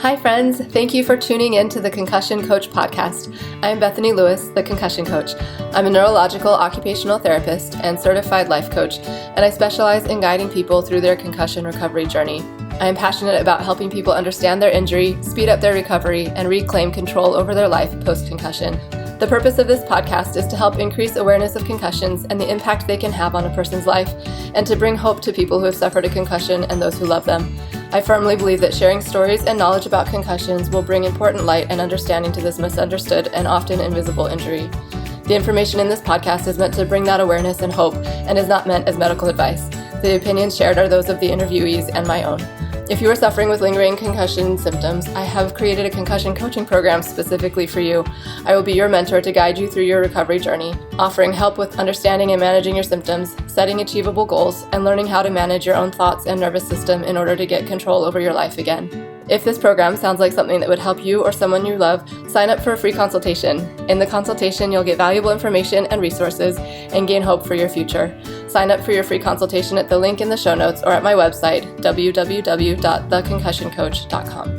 Hi, friends. Thank you for tuning in to the Concussion Coach podcast. I'm Bethany Lewis, the Concussion Coach. I'm a neurological occupational therapist and certified life coach, and I specialize in guiding people through their concussion recovery journey. I am passionate about helping people understand their injury, speed up their recovery, and reclaim control over their life post-concussion. The purpose of this podcast is to help increase awareness of concussions and the impact they can have on a person's life, and to bring hope to people who have suffered a concussion and those who love them. I firmly believe that sharing stories and knowledge about concussions will bring important light and understanding to this misunderstood and often invisible injury. The information in this podcast is meant to bring that awareness and hope and is not meant as medical advice. The opinions shared are those of the interviewees and my own. If you are suffering with lingering concussion symptoms, I have created a concussion coaching program specifically for you. I will be your mentor to guide you through your recovery journey, offering help with understanding and managing your symptoms, setting achievable goals, and learning how to manage your own thoughts and nervous system in order to get control over your life again. If this program sounds like something that would help you or someone you love, sign up for a free consultation. In the consultation, you'll get valuable information and resources and gain hope for your future. Sign up for your free consultation at the link in the show notes or at my website, www.theconcussioncoach.com.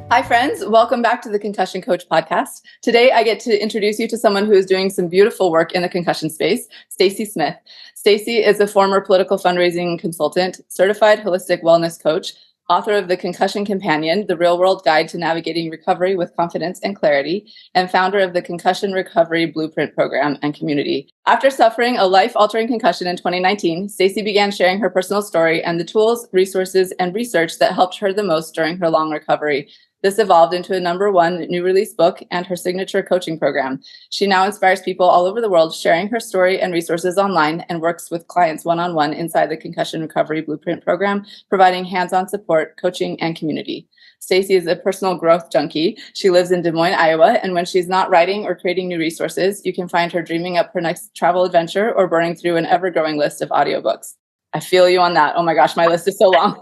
Hi, friends. Welcome back to the Concussion Coach podcast. Today, I get to introduce you to someone who is doing some beautiful work in the concussion space, Stacey Smith. Stacey is a former political fundraising consultant, certified holistic wellness coach, author of the Concussion Companion, the real-world guide to navigating recovery with confidence and clarity, and founder of the Concussion Recovery Blueprint program and community. After suffering a life-altering concussion in 2019, Stacey began sharing her personal story and the tools, resources, and research that helped her the most during her long recovery. This evolved into a #1 new release book and her signature coaching program. She now inspires people all over the world, sharing her story and resources online, and works with clients one-on-one inside the Concussion Recovery Blueprint program, providing hands-on support, coaching, and community. Stacey is a personal growth junkie. She lives in Des Moines, Iowa, and when she's not writing or creating new resources, you can find her dreaming up her next travel adventure or burning through an ever-growing list of audiobooks. I feel you on that. Oh my gosh, my list is so long.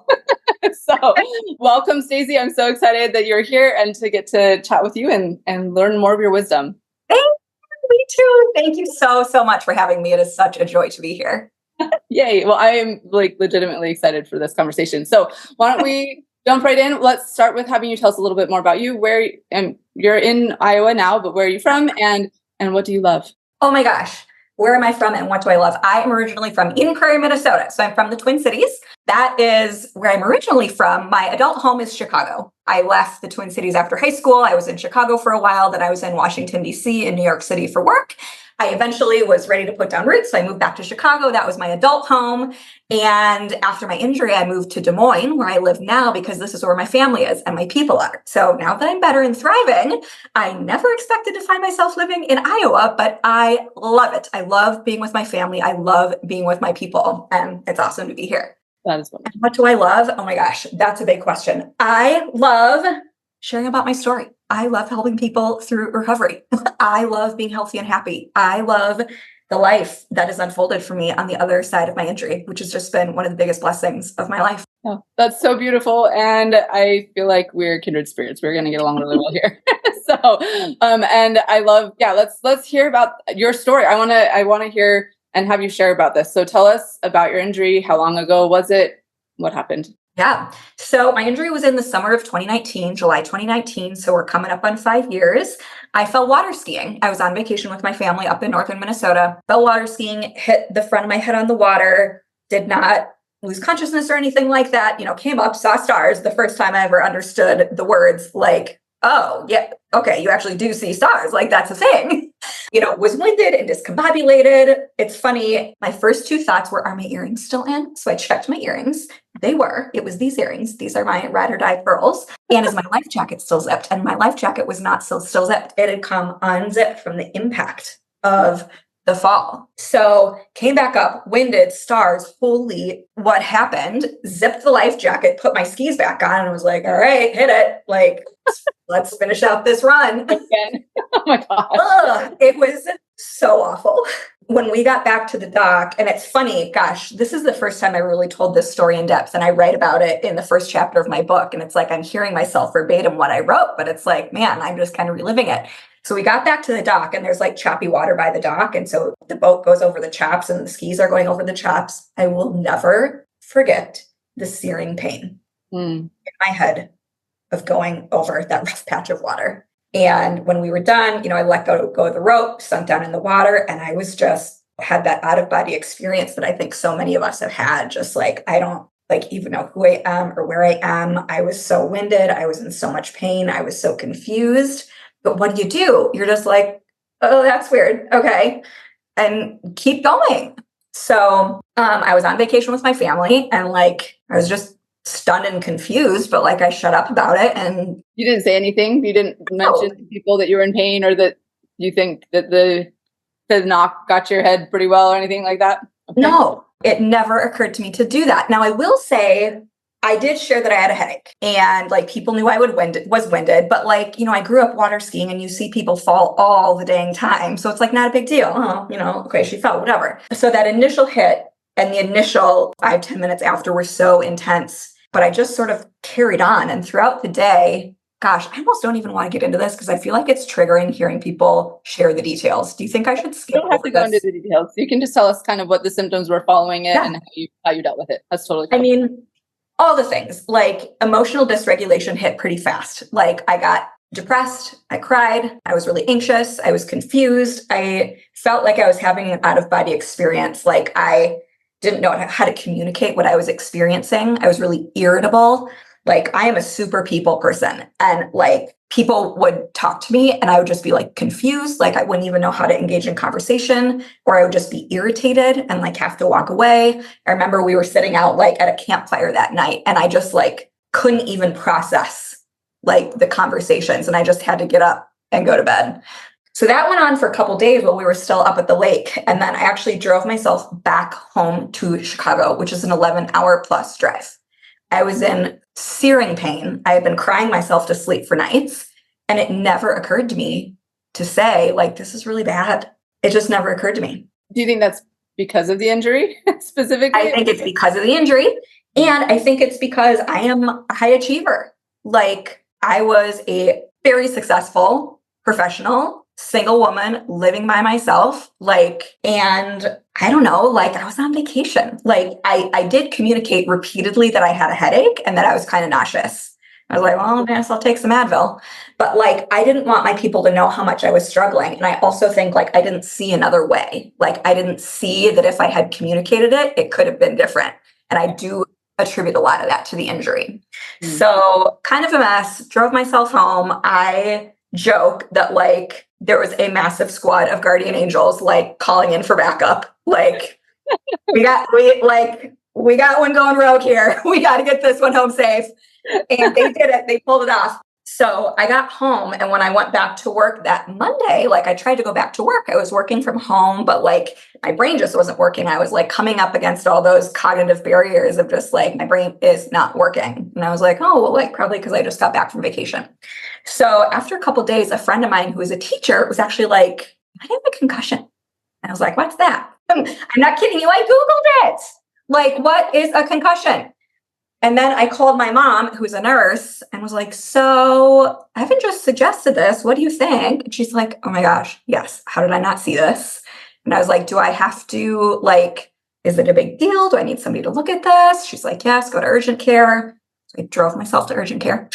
So welcome, Stacey. I'm so excited that you're here and to get to chat with you and learn more of your wisdom. Thank you. Me too. Thank you so much for having me. It is such a joy to be here. Yay. Well, I am legitimately excited for this conversation. So why don't we jump right in? Let's start with having you tell us a little bit more about you. You're in Iowa now, but where are you from and what do you love? Oh my gosh. Where am I from and what do I love? I am originally from Eden Prairie, Minnesota. So I'm from the Twin Cities. That is where I'm originally from. My adult home is Chicago. I left the Twin Cities after high school. I was in Chicago for a while. Then I was in Washington, D.C. and New York City for work. I eventually was ready to put down roots. So I moved back to Chicago. That was my adult home. And after my injury, I moved to Des Moines, where I live now, because this is where my family is and my people are. So now that I'm better and thriving, I never expected to find myself living in Iowa, but I love it. I love being with my family. I love being with my people, and it's awesome to be here. That is wonderful. What do I love? Oh my gosh, that's a big question. I love sharing about my story. I love helping people through recovery. I love being healthy and happy. I love the life that has unfolded for me on the other side of my injury, which has just been one of the biggest blessings of my life. Oh, that's so beautiful. And I feel like we're kindred spirits. We're going to get along really well here. And I love, let's hear about your story. I want to hear and have you share about this. So tell us about your injury. How long ago was it? What happened? Yeah. So my injury was in the summer of 2019, July 2019. So we're coming up on 5 years. I fell water skiing. I was on vacation with my family up in northern Minnesota. Fell water skiing, hit the front of my head on the water, did not lose consciousness or anything like that. Came up, saw stars. The first time I ever understood the words like, oh, yeah, okay, you actually do see stars. Like that's a thing. Was winded and discombobulated. It's funny. My first two thoughts were, are my earrings still in? So I checked my earrings. They were. It was these earrings. These are my ride or die pearls. And is my life jacket still zipped? And my life jacket was not still zipped. It had come unzipped from the impact of the fall. So came back up, winded, stars, holy, what happened? Zipped the life jacket, put my skis back on and was like, all right, hit it. Like, let's finish out this run. Again. Oh my gosh. It was so awful. When we got back to the dock, and it's funny, gosh, this is the first time I really told this story in depth, and I write about it in the first chapter of my book, and it's like I'm hearing myself verbatim what I wrote, but it's like, man, I'm just kind of reliving it. So we got back to the dock, and there's like choppy water by the dock, and so the boat goes over the chops, and the skis are going over the chops. I will never forget the searing pain Mm. in my head of going over that rough patch of water. And when we were done, I let go of the rope, sunk down in the water, and I was just had that out of body experience that I think so many of us have had. Just like, I don't even know who I am or where I am. I was so winded. I was in so much pain. I was so confused. But what do? You're just like, oh, that's weird. Okay. And keep going. So I was on vacation with my family, and I was just stunned and confused, but I shut up about it. And you didn't say anything? You didn't mention to people that you were in pain, or that you think that the knock got your head pretty well or anything like that? Okay. No, it never occurred to me to do that. Now, I will say I did share that I had a headache, and people knew I was winded, but I grew up water skiing, and you see people fall all the dang time. So it's not a big deal. Oh, okay, she fell, whatever. So that initial hit and the initial 5-10 minutes after were so intense, but I just sort of carried on. And throughout the day, gosh, I almost don't even want to get into this because I feel like it's triggering hearing people share the details. Do you think I should skip over this? You don't have to go into the details. You can just tell us kind of what the symptoms were following it, and how you dealt with it. That's totally fine. I mean, all the things, emotional dysregulation hit pretty fast. I got depressed, I cried, I was really anxious, I was confused. I felt like I was having an out of body experience. I didn't know how to communicate what I was experiencing. I was really irritable. I am a super people person, and people would talk to me and I would just be confused. I wouldn't even know how to engage in conversation, or I would just be irritated and have to walk away. I remember we were sitting out at a campfire that night, and I just couldn't even process the conversations, and I just had to get up and go to bed. So that went on for a couple of days while we were still up at the lake. And then I actually drove myself back home to Chicago, which is an 11-hour plus drive. I was in searing pain. I had been crying myself to sleep for nights, and it never occurred to me to say, this is really bad. It just never occurred to me. Do you think that's because of the injury specifically? I think it's because of the injury, and I think it's because I am a high achiever. I was a very successful professional single woman living by myself, and I don't know, I was on vacation. I did communicate repeatedly that I had a headache and that I was kind of nauseous. I was like, well, I guess I'll take some Advil. But I didn't want my people to know how much I was struggling. And I also think I didn't see another way. I didn't see that if I had communicated it, it could have been different. And I do attribute a lot of that to the injury. Mm-hmm. So kind of a mess, drove myself home. I joke that there was a massive squad of guardian angels calling in for backup. We got one going rogue here. We got to get this one home safe. And they did it. They pulled it off. So I got home, and when I went back to work that Monday, I tried to go back to work. I was working from home, but my brain just wasn't working. I was coming up against all those cognitive barriers of just my brain is not working. And I was like, oh, well, probably because I just got back from vacation. So after a couple of days, a friend of mine who was a teacher was actually I have a concussion. And I was like, what's that? I'm not kidding you. I Googled it. What is a concussion? And then I called my mom, who's a nurse, and was like, so Evan just suggested this. What do you think? And she's like, oh my gosh, yes. How did I not see this? And I was like, do I have to, is it a big deal? Do I need somebody to look at this? She's like, yes, go to urgent care. So I drove myself to urgent care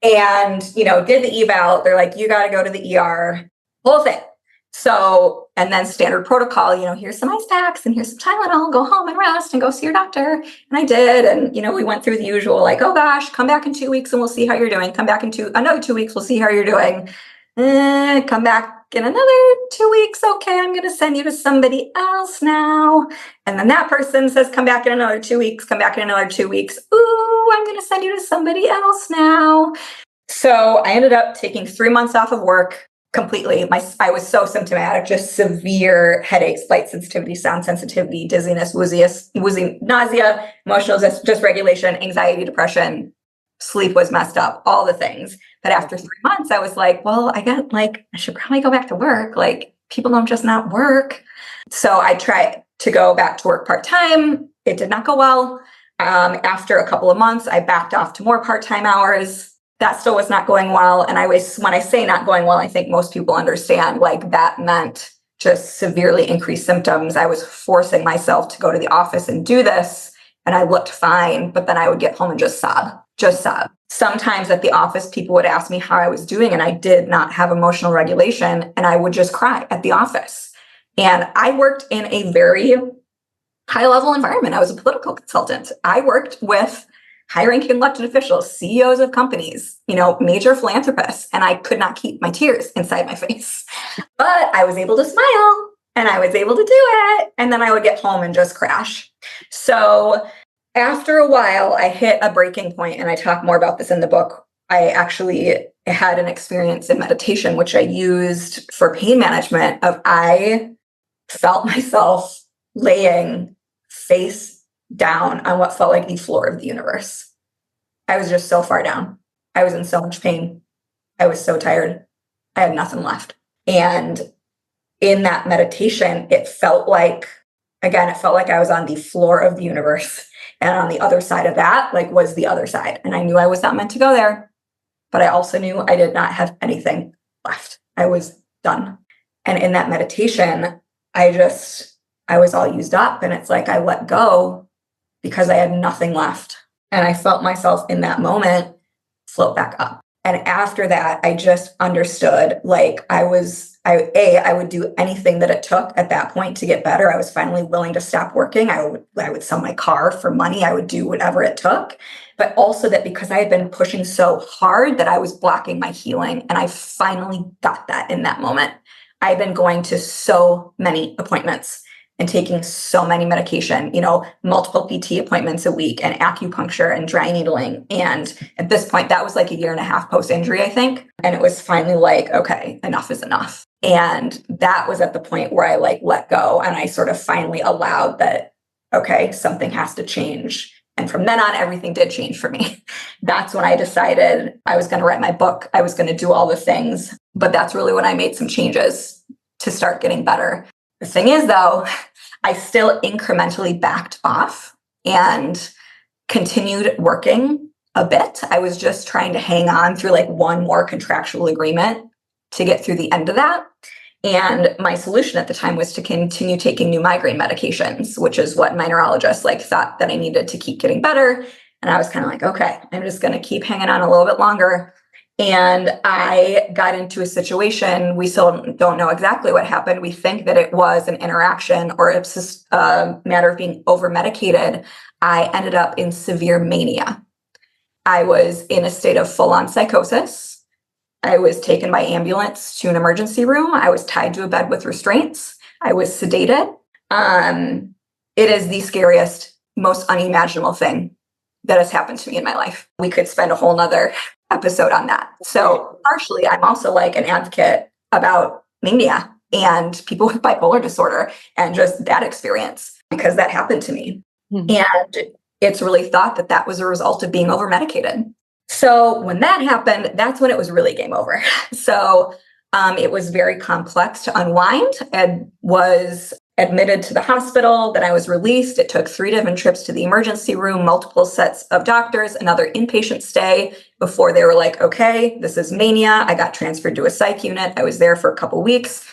and, did the eval. They're like, you got to go to the ER, whole thing. So, and then standard protocol, here's some ice packs and here's some Tylenol, go home and rest and go see your doctor. And I did. And, we went through the usual, oh gosh, come back in 2 weeks and we'll see how you're doing. Come back in another 2 weeks, we'll see how you're doing. Come back in another 2 weeks. Okay, I'm going to send you to somebody else now. And then that person says, come back in another 2 weeks, come back in another 2 weeks. Ooh, I'm going to send you to somebody else now. So I ended up taking 3 months off of work. Completely. I was so symptomatic, just severe headaches, light sensitivity, sound sensitivity, dizziness, woozy, nausea, emotional dysregulation, anxiety, depression, sleep was messed up, all the things. But after 3 months, I was like, well, I should probably go back to work. People don't just not work. So I tried to go back to work part-time. It did not go well. After a couple of months, I backed off to more part-time hours. That still was not going well. And when I say not going well, I think most people understand that meant just severely increased symptoms. I was forcing myself to go to the office and do this. and I looked fine, but then I would get home and just sob. Sometimes at the office, people would ask me how I was doing, and I did not have emotional regulation, and I would just cry at the office. And I worked in a very high level environment. I was a political consultant. I worked with high ranking elected officials, CEOs of companies, major philanthropists, and I could not keep my tears inside my face. But I was able to smile and I was able to do it. And then I would get home and just crash. So after a while, I hit a breaking point, and I talk more about this in the book. I actually had an experience in meditation, which I used for pain management. I felt myself laying face down on what felt like the floor of the universe. I was just so far down. I was in so much pain. I was so tired. I had nothing left. And in that meditation, it felt like I was on the floor of the universe. And on the other side of that, was the other side. And I knew I was not meant to go there, but I also knew I did not have anything left. I was done. And in that meditation, I was all used up, and it's like I let go because I had nothing left. And I felt myself in that moment float back up. And after that, I just understood, I would do anything that it took at that point to get better. I was finally willing to stop working. I would sell my car for money. I would do whatever it took. But also that because I had been pushing so hard that I was blocking my healing. And I finally got that in that moment. I've been going to so many appointments and taking so many medication, multiple PT appointments a week, and acupuncture and dry needling. And at this point, that was like a year and a half post-injury, I think. And it was finally okay, enough is enough. And that was at the point where I let go, and I sort of finally allowed that, okay, something has to change. And from then on, everything did change for me. That's when I decided I was going to write my book. I was going to do all the things, but that's really when I made some changes to start getting better. The thing is, though, I still incrementally backed off and continued working a bit. I was just trying to hang on through one more contractual agreement to get through the end of that. And my solution at the time was to continue taking new migraine medications, which is what my neurologist thought that I needed to keep getting better. And I was kind of okay, I'm just going to keep hanging on a little bit longer. And I got into a situation. We still don't know exactly what happened. We think that it was an interaction, or it's just a matter of being over-medicated. I ended up in severe mania. I was in a state of full-on psychosis. I was taken by ambulance to an emergency room. I was tied to a bed with restraints. I was sedated. It is the scariest, most unimaginable thing that has happened to me in my life. We could spend a whole nother episode on that. So partially, I'm also an advocate about mania and people with bipolar disorder and just that experience, because that happened to me. Mm-hmm. And it's really thought that that was a result of being over-medicated. So when that happened, that's when it was really game over. So it was very complex to unwind. And was admitted to the hospital. Then I was released. It took 3 different trips to the emergency room, multiple sets of doctors, another inpatient stay before they were okay, this is mania. I got transferred to a psych unit. I was there for a couple weeks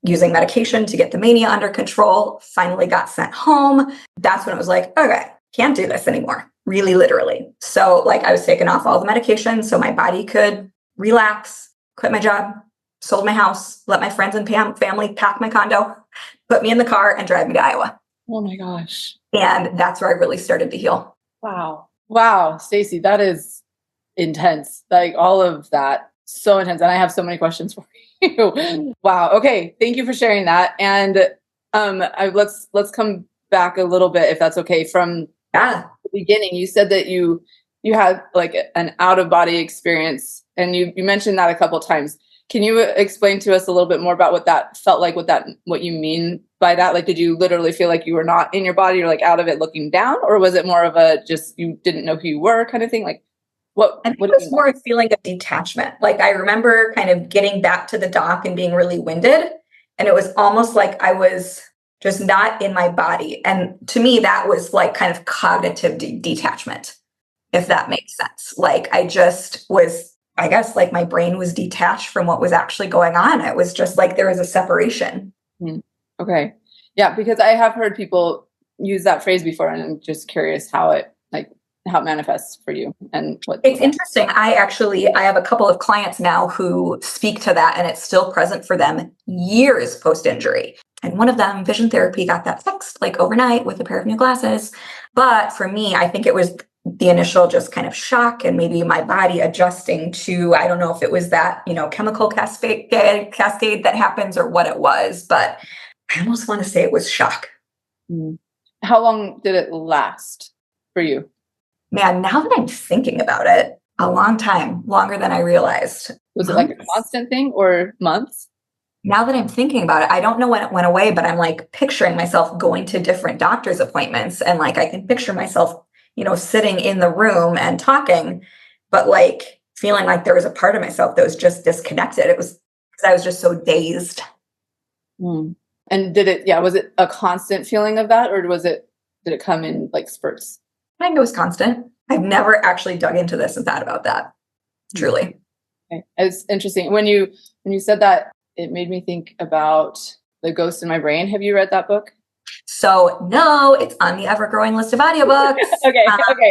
using medication to get the mania under control. Finally got sent home. That's when it was okay, can't do this anymore. Really, literally. So I was taking off all the medication so my body could relax, quit my job, sold my house, let my friends and family pack my condo, put me in the car, and drive me to Iowa. Oh my gosh. And that's where I really started to heal. Wow, Stacey, that is intense. All of that, so intense. And I have so many questions for you. Wow. Okay. Thank you for sharing that. And let's come back a little bit, if that's okay, from the beginning. You said that you had an out-of-body experience, and you mentioned that a couple of times. Can you explain to us a little bit more about what that felt like, what you mean by that? Did you literally feel like you were not in your body, you're out of it looking down, or was it more of a just you didn't know who you were kind of thing? I think it was more a feeling of detachment. I remember kind of getting back to the dock and being really winded, and it was almost like I was just not in my body. And to me, that was kind of cognitive detachment, if that makes sense. I just was, I guess, my brain was detached from what was actually going on. It was just there was a separation. Okay. Yeah, because I have heard people used that phrase before, and I'm just curious how it manifests for you and what. It's interesting. I have a couple of clients now who speak to that, and it's still present for them years post-injury. And one of them, vision therapy, got that fixed like overnight with a pair of new glasses. But for me, I think it was the initial just kind of shock and maybe my body adjusting to, I don't know if it was that, chemical cascade that happens or what it was, but I almost want to say it was shock. How long did it last for you? Man, now that I'm thinking about it, a long time, longer than I realized. Was it like a constant thing or months? Now that I'm thinking about it, I don't know when it went away, but I'm like picturing myself going to different doctor's appointments, and like I can picture myself, sitting in the room and talking, but like feeling like there was a part of myself that was just disconnected. It was because I was just so dazed. And was it a constant feeling of that, or did it come in like spurts? I think it was constant. I've never actually dug into this and thought about that. Truly. Okay. It's interesting. When you said that, it made me think about The Ghost in My Brain. Have you read that book? So no, it's on the ever-growing list of audiobooks. Okay.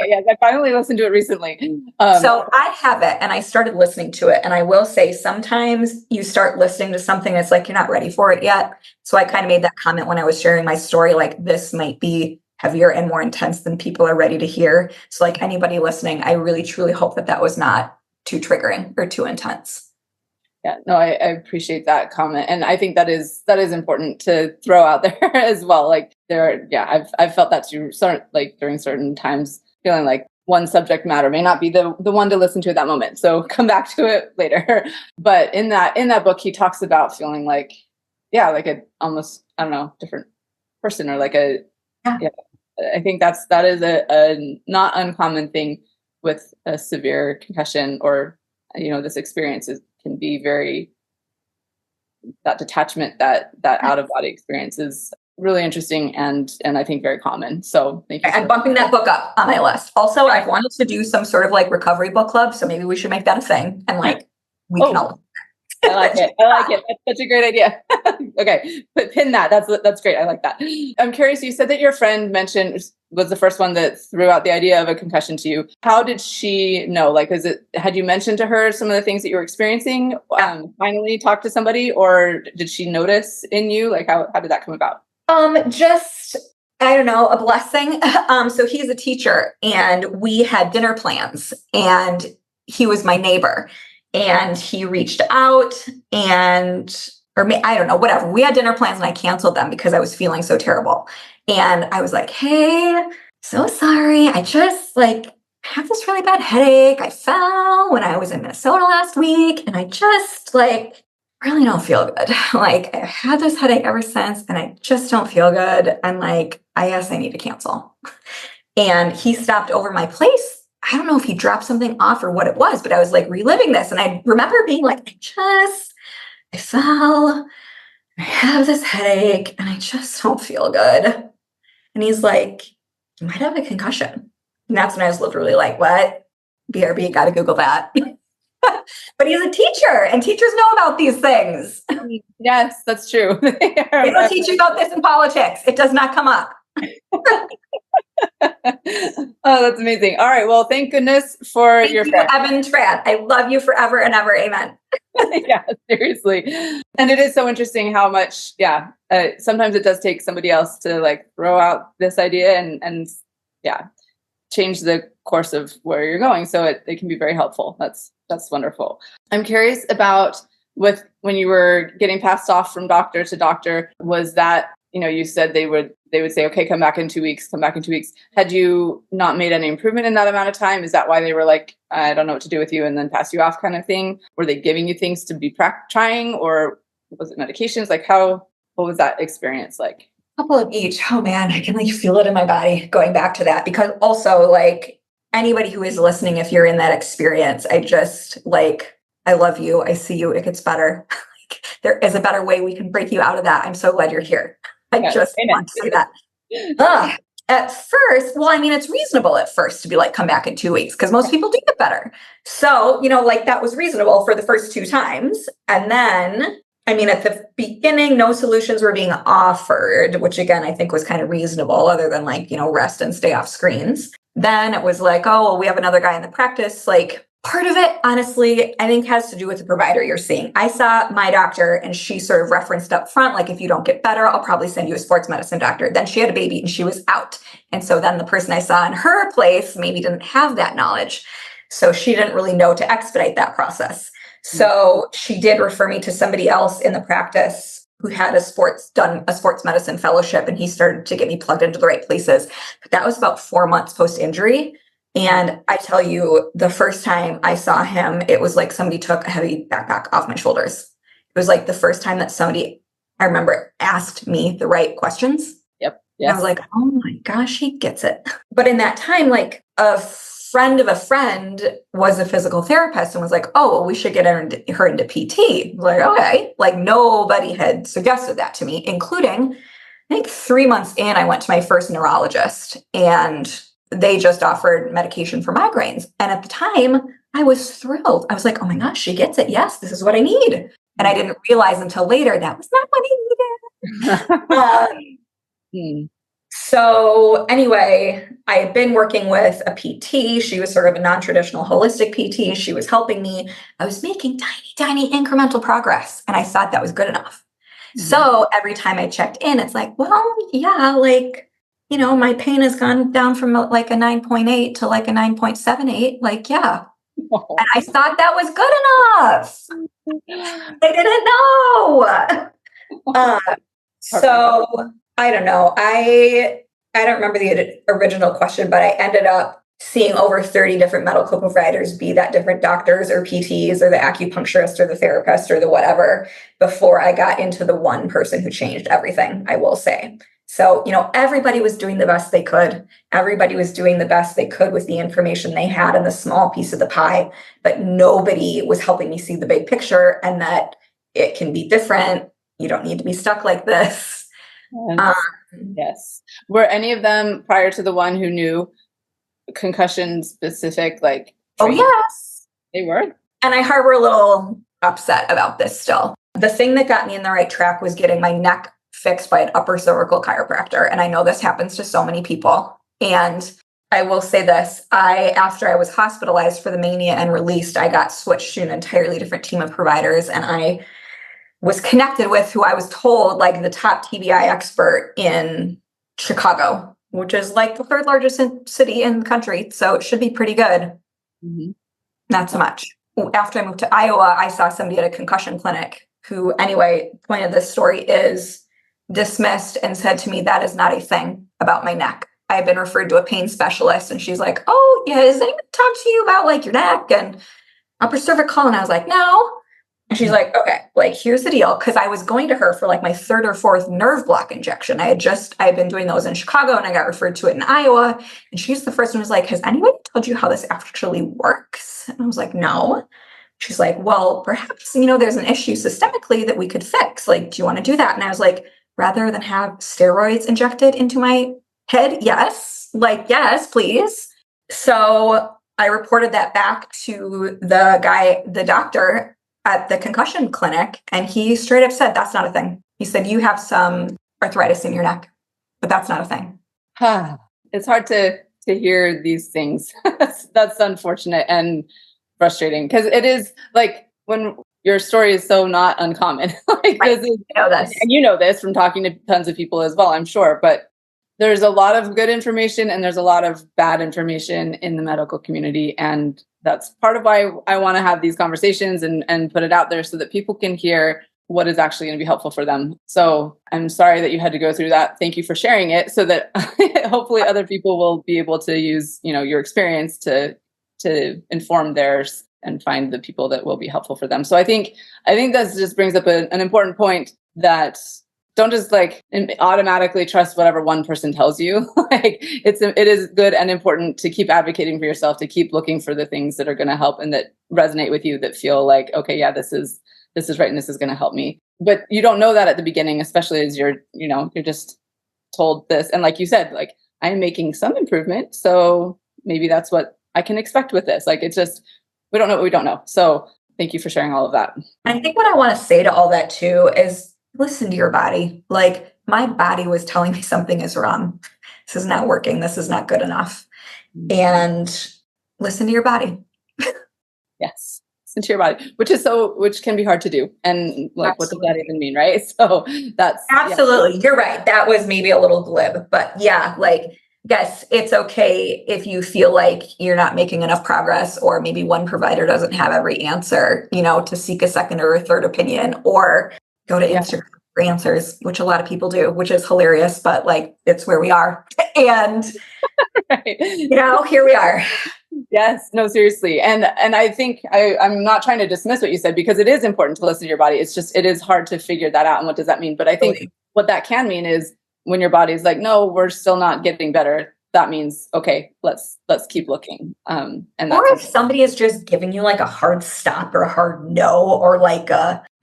Yes, I finally listened to it recently. So I have it, and I started listening to it. And I will say, sometimes you start listening to something that's like you're not ready for it yet. So I kind of made that comment when I was sharing my story, like this might be heavier and more intense than people are ready to hear. So like anybody listening, I really truly hope that was not too triggering or too intense. Yeah, no, I appreciate that comment. And I think that is important to throw out there as well. Like I've felt that too, during certain times, feeling like one subject matter may not be the one to listen to at that moment. So come back to it later. But in that book, he talks about feeling like, like a almost, I don't know, different person, or like I think that is a not uncommon thing with a severe concussion, or this experience can be that detachment, that out of body experience is really interesting and I think very common. So thank you. I'm bumping that book up on my list. Also, I've wanted to do some sort of like recovery book club, so maybe we should make that a thing, and like we can all. I like it. That's such a great idea. Okay, pin that. That's great. I like that. I'm curious. You said that your friend was the first one that threw out the idea of a concussion to you. How did she know? Like, had you mentioned to her some of the things that you were experiencing? Finally, talk to somebody, or did she notice in you? Like, how did that come about? Just, I don't know, a blessing. So he's a teacher, and we had dinner plans, and he was my neighbor. And he reached out I don't know, whatever. We had dinner plans and I canceled them because I was feeling so terrible. And I was like, hey, so sorry. I just have this really bad headache. I fell when I was in Minnesota last week, and I just really don't feel good. Like, I've had this headache ever since, and I just don't feel good. And I guess I need to cancel. And he stopped over my place. I don't know if he dropped something off or what it was, but I was reliving this. And I remember being like, I fell, I have this headache, and I just don't feel good. And he's like, you might have a concussion. And that's when I was literally like, what? BRB, got to Google that. But he's a teacher, and teachers know about these things. Yes, that's true. They don't teach you about this in politics. It does not come up. Oh, that's amazing. All right. Well, thank goodness for your friend. Evan Trad. I love you forever and ever. Amen. Yeah, seriously. And it is so interesting how much, sometimes it does take somebody else to throw out this idea and change the course of where you're going. So it can be very helpful. That's wonderful. I'm curious about when you were getting passed off from doctor to doctor, was that, you said they would say, okay, come back in 2 weeks. Had you not made any improvement in that amount of time? Is that why they were like, I don't know what to do with you, and then pass you off kind of thing? Were they giving you things to be trying, or was it medications? What was that experience like? A couple of each. Oh man, I can feel it in my body going back to that, because also anybody who is listening, if you're in that experience, I just I love you. I see you. It gets better. There is a better way we can break you out of that. I'm so glad you're here. I just want to say that. At first, it's reasonable at first to be come back in 2 weeks, because most people do get better. So, that was reasonable for the first 2 times. And then I mean, at the beginning, no solutions were being offered, which again, I think was kind of reasonable, other than like, rest and stay off screens. Then it was like, oh, well, we have another guy in the practice. Like, part of it, honestly, I think has to do with the provider you're seeing. I saw my doctor and she sort of referenced up front, like, if you don't get better, I'll probably send you a sports medicine doctor. Then she had a baby and she was out. And so then the person I saw in her place maybe didn't have that knowledge. So she didn't really know to expedite that process. So she did refer me to somebody else in the practice who had done a sports medicine fellowship, and he started to get me plugged into the right places. But that was about 4 months post-injury. And I tell you, the first time I saw him, it was like somebody took a heavy backpack off my shoulders. It was like the first time that somebody, I remember, asked me the right questions. Yep. Yes. I was like, oh my gosh, he gets it. But in that time, like a friend of a friend was a physical therapist and was like, oh, well, we should get her into PT. Like, okay. Like nobody had suggested that to me, including, I think 3 months in, I went to my first neurologist and they just offered medication for migraines. And at the time, I was thrilled. I was like, oh my gosh, she gets it. Yes, this is what I need. And I didn't realize until later that was not what I needed. So anyway, I had been working with a PT. She was sort of a non-traditional holistic PT. She was helping me. I was making tiny incremental progress. And I thought that was good enough. So every time I checked in, it's like, well, yeah, like, my pain has gone down from like a 9.8 to like a 9.78. Like, yeah. And I thought that was good enough. I didn't know. So I don't know. I don't remember the original question, but I ended up seeing over 30 different medical providers, be that different doctors or PTs or the acupuncturist or the therapist or the whatever, before I got into the one person who changed everything, I will say. So, everybody was doing the best they could. Everybody was doing the best they could with the information they had in the small piece of the pie, but nobody was helping me see the big picture and that it can be different. You don't need to be stuck like this. Yes. Were any of them prior to the one who knew concussion specific, like? Oh, yes. They were. And I harbor a little upset about this still. The thing that got me in the right track was getting my neck fixed by an upper cervical chiropractor. And I know this happens to so many people. And I will say this, after I was hospitalized for the mania and released, I got switched to an entirely different team of providers. And I was connected with who I was told like the top TBI expert in Chicago, which is like the third largest city in the country. So it should be pretty good. Not so much. After I moved to Iowa, I saw somebody at a concussion clinic who, anyway, point of this story is dismissed and said to me, that is not a thing about my neck. I have been referred to a pain specialist. And she's like, oh, yeah, has anyone talked to you about like your neck and upper cervical? And I was like, no. And she's like, okay, like, here's the deal. Cause I was going to her for like my third or fourth nerve block injection. I had been doing those in Chicago and I got referred to it in Iowa. And she's the first one who was like, has anyone told you how this actually works? And I was like, no. She's like, well, perhaps, there's an issue systemically that we could fix. Like, do you want to do that? And I was like, rather than have steroids injected into my head? Yes. Like, yes, please. So I reported that back to the doctor at the concussion clinic, and he straight up said, that's not a thing. He said, you have some arthritis in your neck, but that's not a thing. It's hard to hear these things. That's unfortunate and frustrating, because it is like when your story is so not uncommon. Like, right. this is, I know this. and you know this from talking to tons of people as well, I'm sure, but there's a lot of good information and there's a lot of bad information in the medical community. And that's part of why I want to have these conversations and put it out there so that people can hear what is actually going to be helpful for them. So I'm sorry that you had to go through that. Thank you for sharing it so that hopefully other people will be able to use, your experience to inform theirs and find the people that will be helpful for them. So I think that just brings up an important point, that don't just like automatically trust whatever one person tells you. Like it is good and important to keep advocating for yourself, to keep looking for the things that are going to help and that resonate with you, that feel like, okay, yeah, this is right and this is going to help me. But you don't know that at the beginning, especially as you're just told this. And like you said, like, I'm making some improvement, so maybe that's what I can expect with this. Like, it's just, we don't know what we don't know. So Thank you for sharing all of that. And I think what I want to say to all that too is listen to your body. Like my body was telling me something is wrong. This is not working. This is not good enough. And listen to your body. Yes. Listen to your body, which can be hard to do. And like, what does that even mean? Right. So that's absolutely, you're right. That was maybe a little glib, but yeah, like, yes, it's okay if you feel like you're not making enough progress, or maybe one provider doesn't have every answer, to seek a second or a third opinion, or go to Instagram for answers, which a lot of people do, which is hilarious, but like, it's where we are. And, right. Here we are. Yes, no, seriously. And I think I'm not trying to dismiss what you said, because it is important to listen to your body. It's just, it is hard to figure that out. And what does that mean? But I think what that can mean is when your body's like, no, we're still not getting better. That means, okay, let's keep looking. And or if somebody is just giving you like a hard stop or a hard no, or like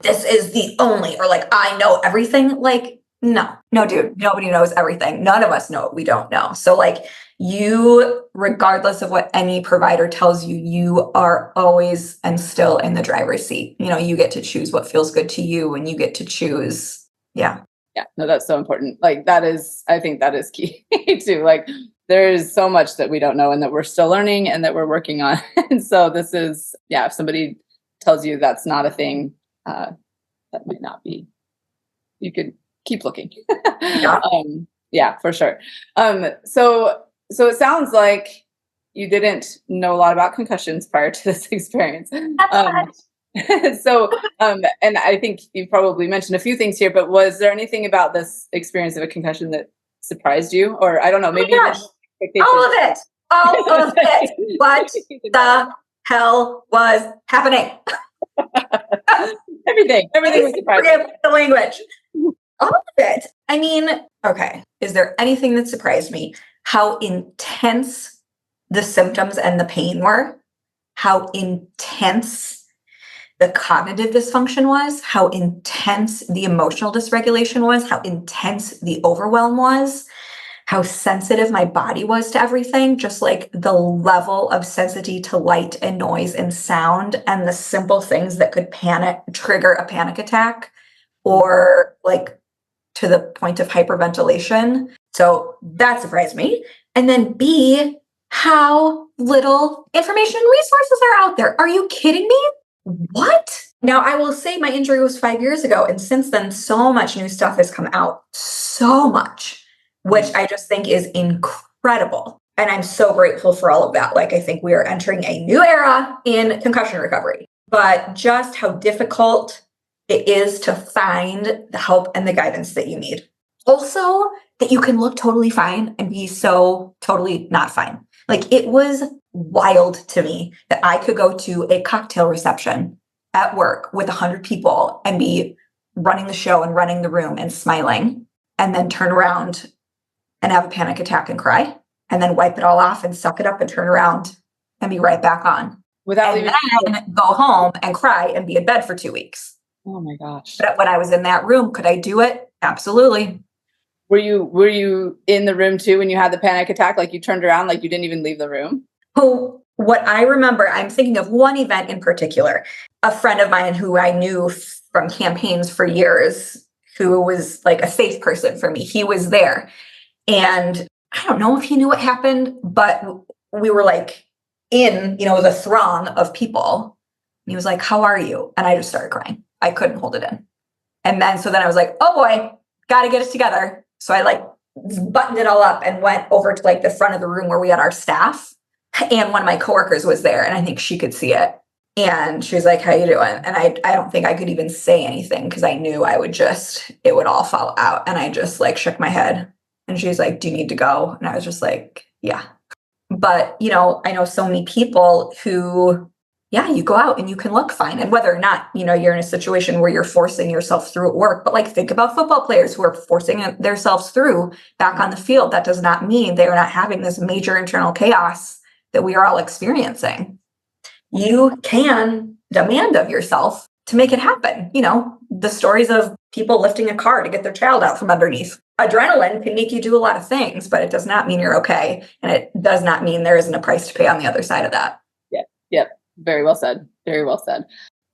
this is the only, or like I know everything, like no, dude, nobody knows everything. None of us know what we don't know. So like you, regardless of what any provider tells you, you are always and still in the driver's seat. You get to choose what feels good to you, and you get to choose. Yeah. Yeah, no, that's so important. Like I think that is key too. Like there is so much that we don't know and that we're still learning and that we're working on. And so this is, if somebody tells you that's not a thing, that might not be, you could keep looking. Yeah. For sure. So it sounds like you didn't know a lot about concussions prior to this experience. So, and I think you probably mentioned a few things here, but was there anything about this experience of a concussion that surprised you? Or I don't know, maybe all of it. What the hell was happening? Everything was surprising. The language. All of it. I mean, okay. Is there anything that surprised me? How intense the symptoms and the pain were, how intense the cognitive dysfunction was, how intense the emotional dysregulation was, how intense the overwhelm was, how sensitive my body was to everything, just like the level of sensitivity to light and noise and sound, and the simple things that could trigger a panic attack, or like to the point of hyperventilation. So that surprised me. And then B, how little information and resources are out there. Are you kidding me? What? Now, I will say my injury was 5 years ago. And since then, so much new stuff has come out. So much, which I just think is incredible. And I'm so grateful for all of that. Like, I think we are entering a new era in concussion recovery. But just how difficult it is to find the help and the guidance that you need. Also, that you can look totally fine and be so totally not fine. Like, it was wild to me that I could go to a cocktail reception at work with 100 people and be running the show and running the room and smiling, and then turn around and have a panic attack and cry, and then wipe it all off and suck it up and turn around and be right back on. Then go home and cry and be in bed for 2 weeks. Oh my gosh. But when I was in that room, could I do it? Absolutely. Were you in the room too when you had the panic attack? Like you turned around, like you didn't even leave the room? Oh, what I remember, I'm thinking of one event in particular. A friend of mine who I knew from campaigns for years, who was like a safe person for me, he was there. And I don't know if he knew what happened, but we were like in, the throng of people. And he was like, "How are you?" And I just started crying. I couldn't hold it in. And then I was like, "Oh boy, got to get it together." So I like buttoned it all up and went over to like the front of the room where we had our staff. And one of my coworkers was there, and I think she could see it. And she was like, "How you doing?" And I don't think I could even say anything because I knew it would all fall out. And I just like shook my head. And she's like, "Do you need to go?" And I was just like, "Yeah." But, I know so many people who, you go out and you can look fine. And whether or not, you're in a situation where you're forcing yourself through at work, but like think about football players who are forcing themselves through back on the field. That does not mean they are not having this major internal chaos that we are all experiencing. You can demand of yourself to make it happen. The stories of people lifting a car to get their child out from underneath. Adrenaline can make you do a lot of things, but it does not mean you're okay. And it does not mean there isn't a price to pay on the other side of that. Yep. Very well said. Very well said.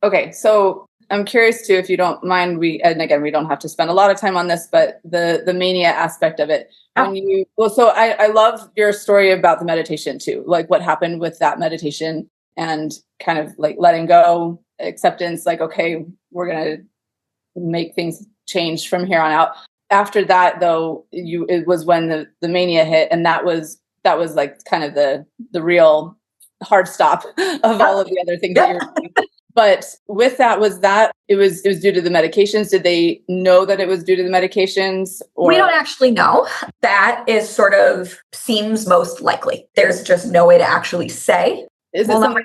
Okay, so I'm curious too, if you don't mind, and again, we don't have to spend a lot of time on this, but the mania aspect of it. So I love your story about the meditation too, like what happened with that meditation and kind of like letting go, acceptance, like, okay, we're going to make things change from here on out. After that though, it was when the mania hit, and that was like kind of the real hard stop of all of the other things that you're doing. But with that, it was due to the medications? Did they know that it was due to the medications? Or? We don't actually know. That is sort of seems most likely. There's just no way to actually say. Is this something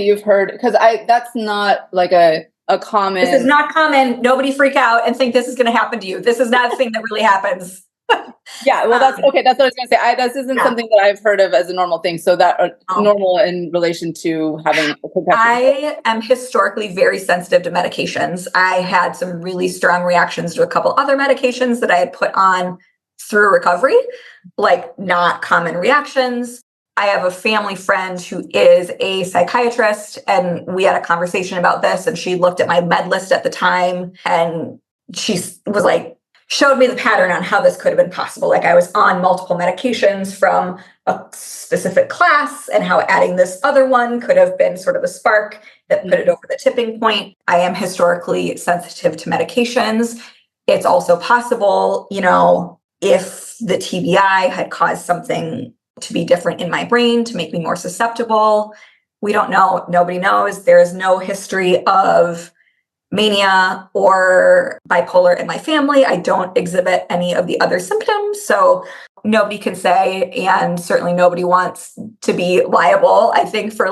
you've heard? Because that's not like a common. This is not common. Nobody freak out and think this is going to happen to you. This is not a thing that really happens. Yeah, well, that's okay. That's what I was going to say. This isn't something that I've heard of as a normal thing. So that normal in relation to having a concussion. I am historically very sensitive to medications. I had some really strong reactions to a couple other medications that I had put on through recovery, like not common reactions. I have a family friend who is a psychiatrist, and we had a conversation about this, and she looked at my med list at the time, and she was like, showed me the pattern on how this could have been possible. Like I was on multiple medications from a specific class, and how adding this other one could have been sort of a spark that put it over the tipping point. I am historically sensitive to medications. It's also possible, if the TBI had caused something to be different in my brain to make me more susceptible. We don't know. Nobody knows. There is no history of mania or bipolar in my family. I don't exhibit any of the other symptoms, so nobody can say, and certainly nobody wants to be liable, I think, for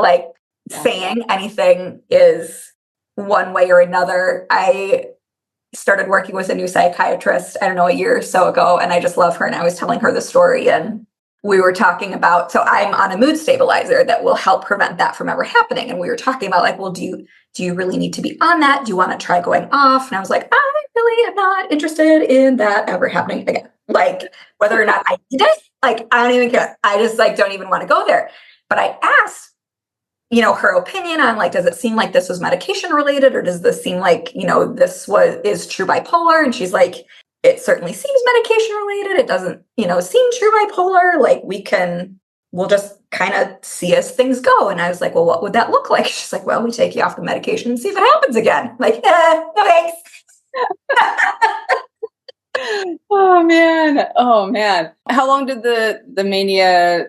saying anything is one way or another. I started working with a new psychiatrist, I don't know, a year or so ago, and I just love her, and I was telling her the story, and we were talking about, so I'm on a mood stabilizer that will help prevent that from ever happening. And we were talking about well, do you really need to be on that? Do you want to try going off? And I was like, I really am not interested in that ever happening again. Like whether or not I need it, I don't even care. I just don't even want to go there. But I asked, her opinion on does it seem like this was medication related, or does this seem like, this is true bipolar? And she's like, it certainly seems medication related. It doesn't, seem true bipolar. We'll just kind of see as things go. And I was like, well, what would that look like? She's like, well, we take you off the medication and see if it happens again. No thanks. Oh man. How long did the mania,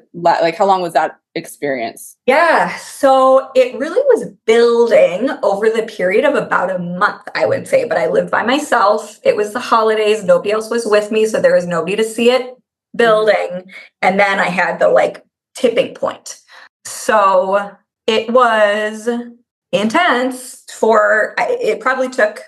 how long was that experience? Yeah. So it really was building over the period of about a month, I would say, but I lived by myself. It was the holidays. Nobody else was with me. So there was nobody to see it building. And then I had the tipping point. So it was intense it probably took,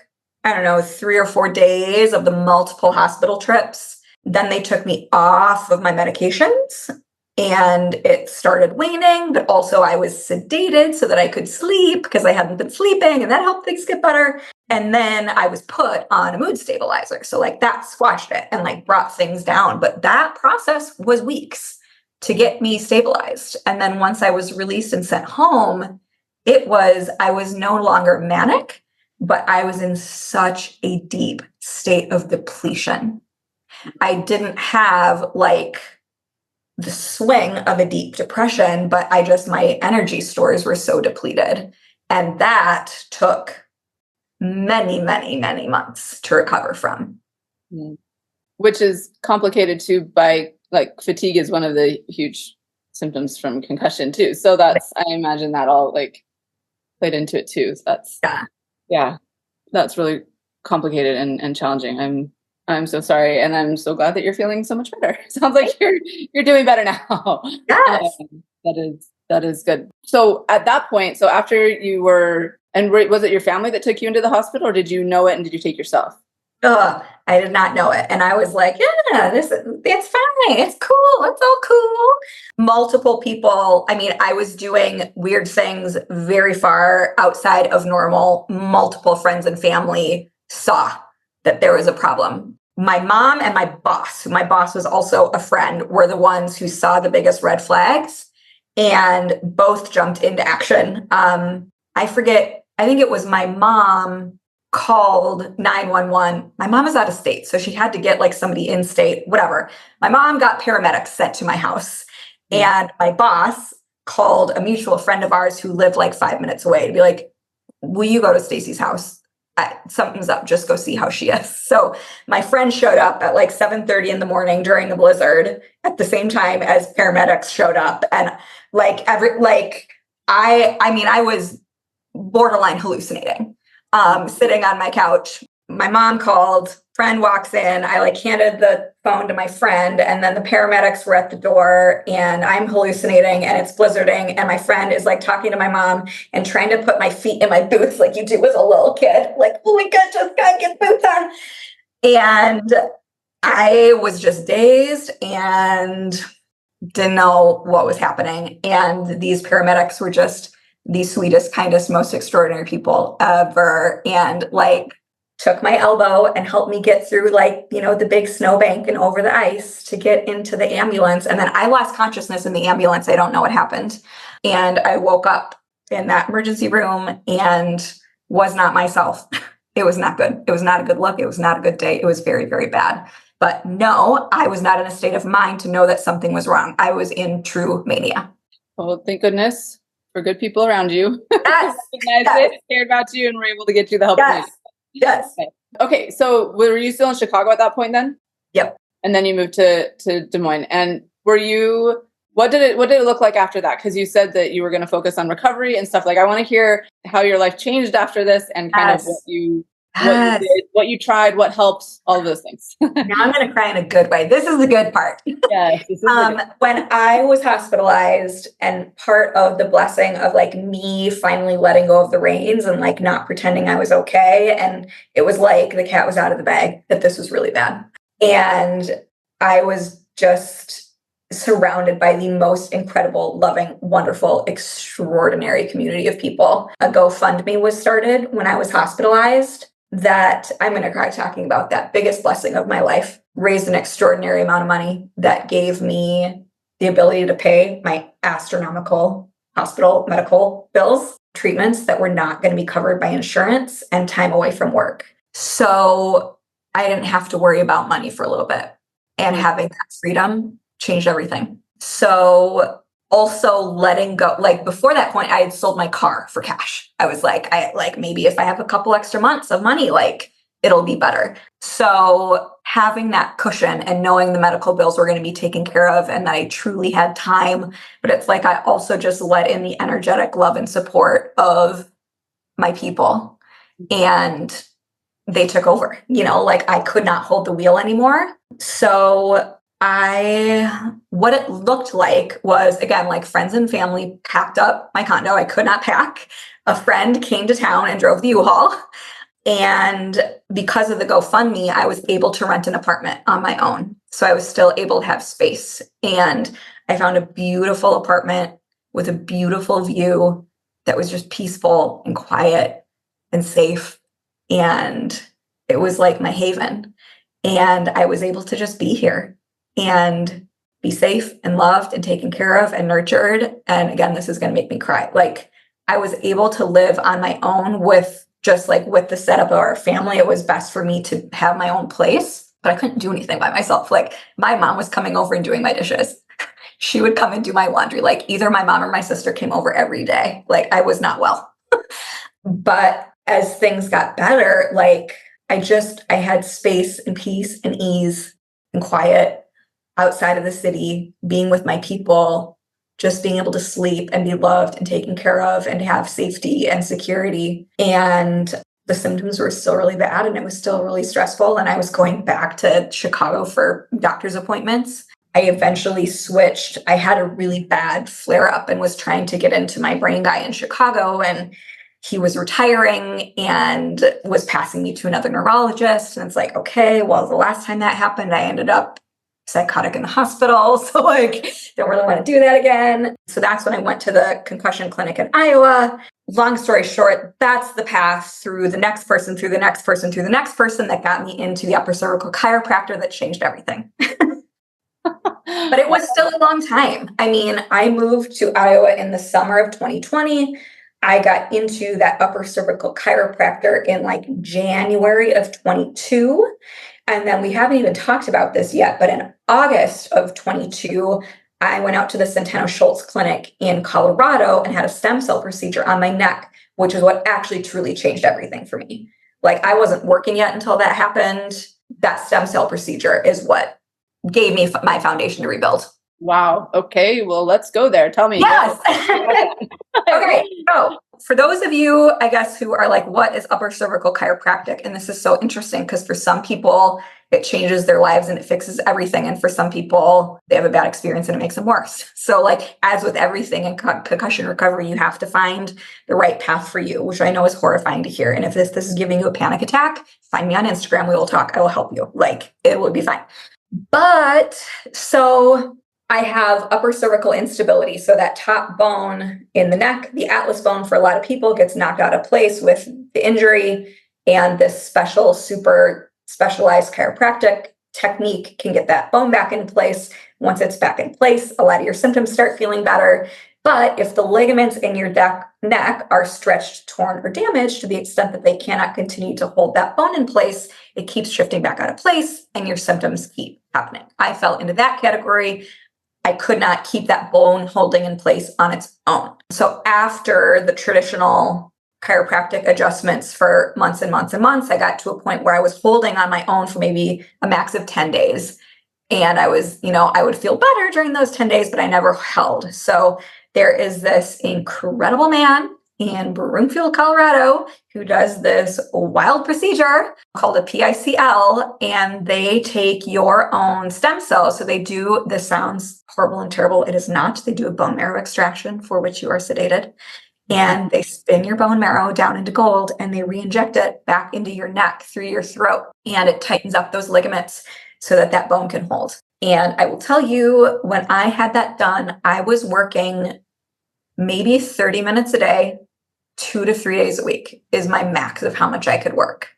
3 or 4 days of the multiple hospital trips. Then they took me off of my medications and it started waning, but also I was sedated so that I could sleep because I hadn't been sleeping, and that helped things get better. And then I was put on a mood stabilizer. So that squashed it and brought things down. But that process was weeks to get me stabilized. And then once I was released and sent home, I was no longer manic, but I was in such a deep state of depletion. I didn't have the swing of a deep depression, but my energy stores were so depleted. And that took many, many, many months to recover from. Which is complicated too by fatigue is one of the huge symptoms from concussion too. So I imagine that all played into it too. So that's really complicated and challenging. I'm so sorry, and I'm so glad that you're feeling so much better. Sounds like you're doing better now. Yes. That is good. So at that point, so after you were, and was it your family that took you into the hospital, or did you know it and did you take yourself? I did not know it. And I was like, yeah, it's fine. It's cool. It's all cool. Multiple people. I was doing weird things very far outside of normal. Multiple friends and family saw that there was a problem. My mom and my boss, my boss was also a friend, were the ones who saw the biggest red flags and both jumped into action. I I think it was my mom called 911. My mom is out of state, so she had to get like somebody in state, whatever. My mom got paramedics sent to my house, and my boss called a mutual friend of ours who lived like 5 minutes away to be like, will you go to Stacey's house? Something's up, just go see how she is. So my friend showed up at like 7:30 in the morning during a blizzard at the same time as paramedics showed up. And like I was borderline hallucinating, sitting on my couch. My mom called, friend walks in, I like handed the phone to my friend, and then the paramedics were at the door, and I'm hallucinating and it's blizzarding, and my friend is like talking to my mom and trying to put my feet in my boots like you do as a little kid, like, oh my God, just gotta get boots on. And I was just dazed and didn't know what was happening. And these paramedics were just the sweetest, kindest, most extraordinary people ever. And like took my elbow and helped me get through like, the big snowbank and over the ice to get into the ambulance. And then I lost consciousness in the ambulance. I don't know what happened. And I woke up in that emergency room and was not myself. It was not good. It was not a good look. It was not a good day. It was very, very bad. But no, I was not in a state of mind to know that something was wrong. I was in true mania. Well, thank goodness for good people around you. Yes. Yes. Cared about you and were able to get you the help you needed. Yes. Okay. So were you still in Chicago at that point then? Yep. And then you moved to Des Moines. And what did it look like after that? Because you said that you were going to focus on recovery and stuff. Like, I want to hear how your life changed after this and kind of what you did, what you tried, what helped, all of those things. Now I'm going to cry in a good way. This is the good part. Yes. When I was hospitalized, and part of the blessing of like me finally letting go of the reins and like not pretending I was okay. And it was like the cat was out of the bag, that this was really bad. And I was just surrounded by the most incredible, loving, wonderful, extraordinary community of people. A GoFundMe was started when I was hospitalized. That I'm going to cry talking about that biggest blessing of my life, raised an extraordinary amount of money that gave me the ability to pay my astronomical hospital medical bills, treatments that were not going to be covered by insurance, and time away from work. So I didn't have to worry about money for a little bit, and having that freedom changed everything. So also letting go, like before that point, I had sold my car for cash. I was like, maybe if I have a couple extra months of money, like it'll be better. So having that cushion and knowing the medical bills were going to be taken care of and that I truly had time, but it's like, I also just let in the energetic love and support of my people, and they took over, like I could not hold the wheel anymore. So what it looked like was, again, like friends and family packed up my condo. I could not pack. A friend came to town and drove the U-Haul. And because of the GoFundMe, I was able to rent an apartment on my own. So I was still able to have space. And I found a beautiful apartment with a beautiful view that was just peaceful and quiet and safe. And it was like my haven. And I was able to just be here and be safe and loved and taken care of and nurtured. And again, this is going to make me cry. Like I was able to live on my own with the setup of our family. It was best for me to have my own place, but I couldn't do anything by myself. Like my mom was coming over and doing my dishes. She would come and do my laundry. Like either my mom or my sister came over every day. Like I was not well. But as things got better, like I had space and peace and ease and quiet outside of the city, being with my people, just being able to sleep and be loved and taken care of and have safety and security. And the symptoms were still really bad and it was still really stressful. And I was going back to Chicago for doctor's appointments. I eventually switched. I had a really bad flare up and was trying to get into my brain guy in Chicago, and he was retiring and was passing me to another neurologist. And it's like, okay, well, the last time that happened, I ended up psychotic in the hospital. So like, don't really want to do that again. So that's when I went to the concussion clinic in Iowa. Long story short, that's the path through the next person, through the next person, through the next person that got me into the upper cervical chiropractor that changed everything. But it was still a long time. I mean, I moved to Iowa in the summer of 2020. I got into that upper cervical chiropractor in like January of 22. And then we haven't even talked about this yet, but in August of 22, I went out to the Centeno Schultz Clinic in Colorado and had a stem cell procedure on my neck, which is what actually truly changed everything for me. Like, I wasn't working yet until that happened. That stem cell procedure is what gave me my foundation to rebuild. Wow. Okay. Well, let's go there. Tell me. Yes. Okay. So for those of you, I guess, who are like, what is upper cervical chiropractic? And this is so interesting because for some people, it changes their lives and it fixes everything. And for some people, they have a bad experience and it makes them worse. So like, as with everything in concussion recovery, you have to find the right path for you, which I know is horrifying to hear. And if this is giving you a panic attack, find me on Instagram. We will talk. I will help you. Like, it will be fine. But so I have upper cervical instability. So that top bone in the neck, the atlas bone for a lot of people, gets knocked out of place with the injury. And this super specialized chiropractic technique can get that bone back in place. Once it's back in place, a lot of your symptoms start feeling better. But if the ligaments in your neck are stretched, torn, or damaged to the extent that they cannot continue to hold that bone in place, it keeps shifting back out of place and your symptoms keep happening. I fell into that category. I could not keep that bone holding in place on its own. So after the traditional chiropractic adjustments for months and months and months, I got to a point where I was holding on my own for maybe a max of 10 days. And I was, I would feel better during those 10 days, but I never held. So there is this incredible man in Broomfield, Colorado, who does this wild procedure called a PICL, and they take your own stem cells. So they do, this sounds horrible and terrible. It is not. They do a bone marrow extraction for which you are sedated. And they spin your bone marrow down into gold and they re-inject it back into your neck through your throat. And it tightens up those ligaments so that that bone can hold. And I will tell you, when I had that done, I was working maybe 30 minutes a day, 2 to 3 days a week is my max of how much I could work.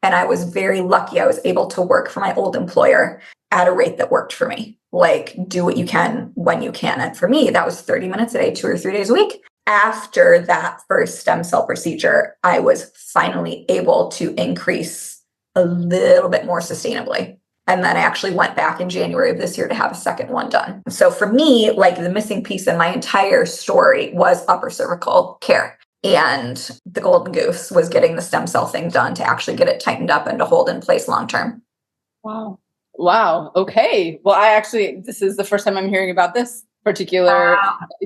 And I was very lucky. I was able to work for my old employer at a rate that worked for me. Like, do what you can when you can. And for me, that was 30 minutes a day, 2 or 3 days a week. After that first stem cell procedure, I was finally able to increase a little bit more sustainably. And then I actually went back in January of this year to have a second one done. So for me, like, the missing piece in my entire story was upper cervical care. And the golden goose was getting the stem cell thing done to actually get it tightened up and to hold in place long term. Wow. Okay. Well, this is the first time I'm hearing about this particular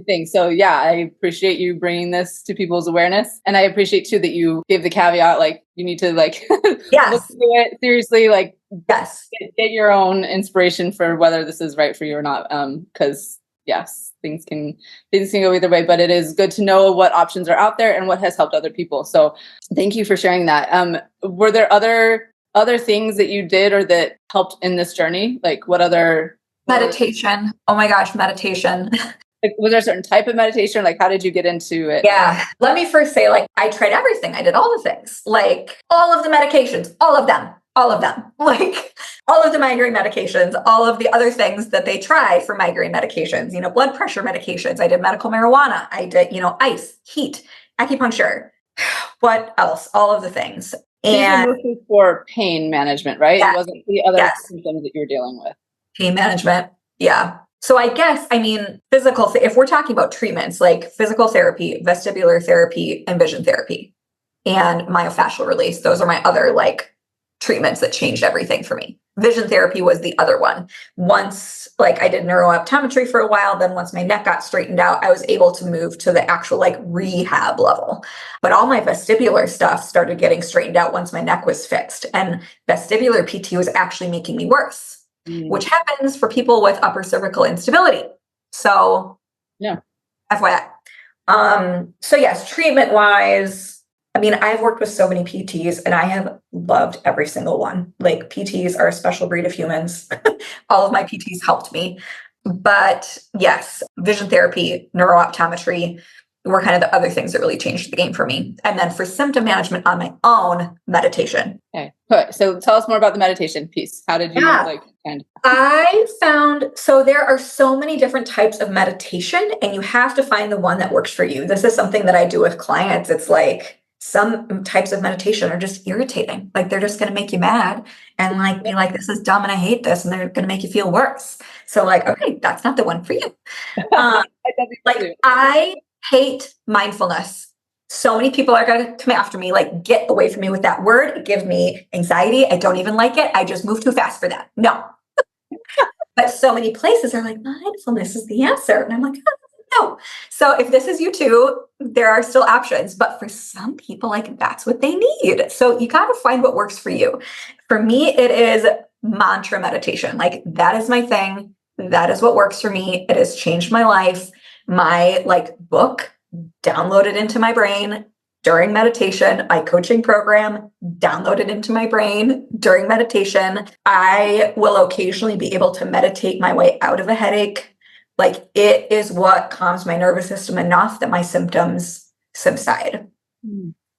thing. So yeah, I appreciate you bringing this to people's awareness. And I appreciate too that you gave the caveat, like, you need to look into it seriously, like, get your own inspiration for whether this is right for you or not. Because yes, things can go either way, but it is good to know what options are out there and what has helped other people. So thank you for sharing that. Were there other things that you did or that helped in this journey? Like, what other? Meditation. Oh my gosh, meditation. Like, was there a certain type of meditation? Like, how did you get into it? Yeah. Let me first say, like, I tried everything. I did all the things, like all of the medications, all of them, like all of the migraine medications, all of the other things that they try for migraine medications, blood pressure medications. I did medical marijuana. I did, ice, heat, acupuncture. What else? All of the things. And mostly for pain management, right? Yeah. It wasn't the other symptoms that you're dealing with. Pain management. Yeah. So I guess, physical, if we're talking about treatments, like physical therapy, vestibular therapy, and vision therapy, and myofascial release, those are my other treatments that changed everything for me. Vision therapy was the other one. Once, I did neurooptometry for a while, then once my neck got straightened out, I was able to move to the actual rehab level. But all my vestibular stuff started getting straightened out once my neck was fixed. And vestibular PT was actually making me worse. Which happens for people with upper cervical instability. So, yeah, FYI. So yes, treatment wise, I've worked with so many PTs and I have loved every single one. Like, PTs are a special breed of humans. All of my PTs helped me. But yes, vision therapy, neurooptometry, were kind of the other things that really changed the game for me. And then for symptom management on my own, meditation. Okay. So tell us more about the meditation piece. How did you I found, so there are so many different types of meditation, and you have to find the one that works for you. This is something that I do with clients. It's like some types of meditation are just irritating. Like they're just going to make you mad and like be like, this is dumb and I hate this. And they're going to make you feel worse. So like, okay, that's not the one for you. I hate mindfulness. So many people are going to come after me, like, get away from me with that word. It gives me anxiety. I don't even like it. I just move too fast for that. No. But so many places are like, mindfulness is the answer. And I'm like, no. So if this is you too, there are still options. But for some people, like, that's what they need. So you got to find what works for you. For me, it is mantra meditation. Like, that is my thing. That is what works for me. It has changed my life. My book downloaded into my brain during meditation. My coaching program downloaded into my brain during meditation. I will occasionally be able to meditate my way out of a headache. Like, it is what calms my nervous system enough that my symptoms subside.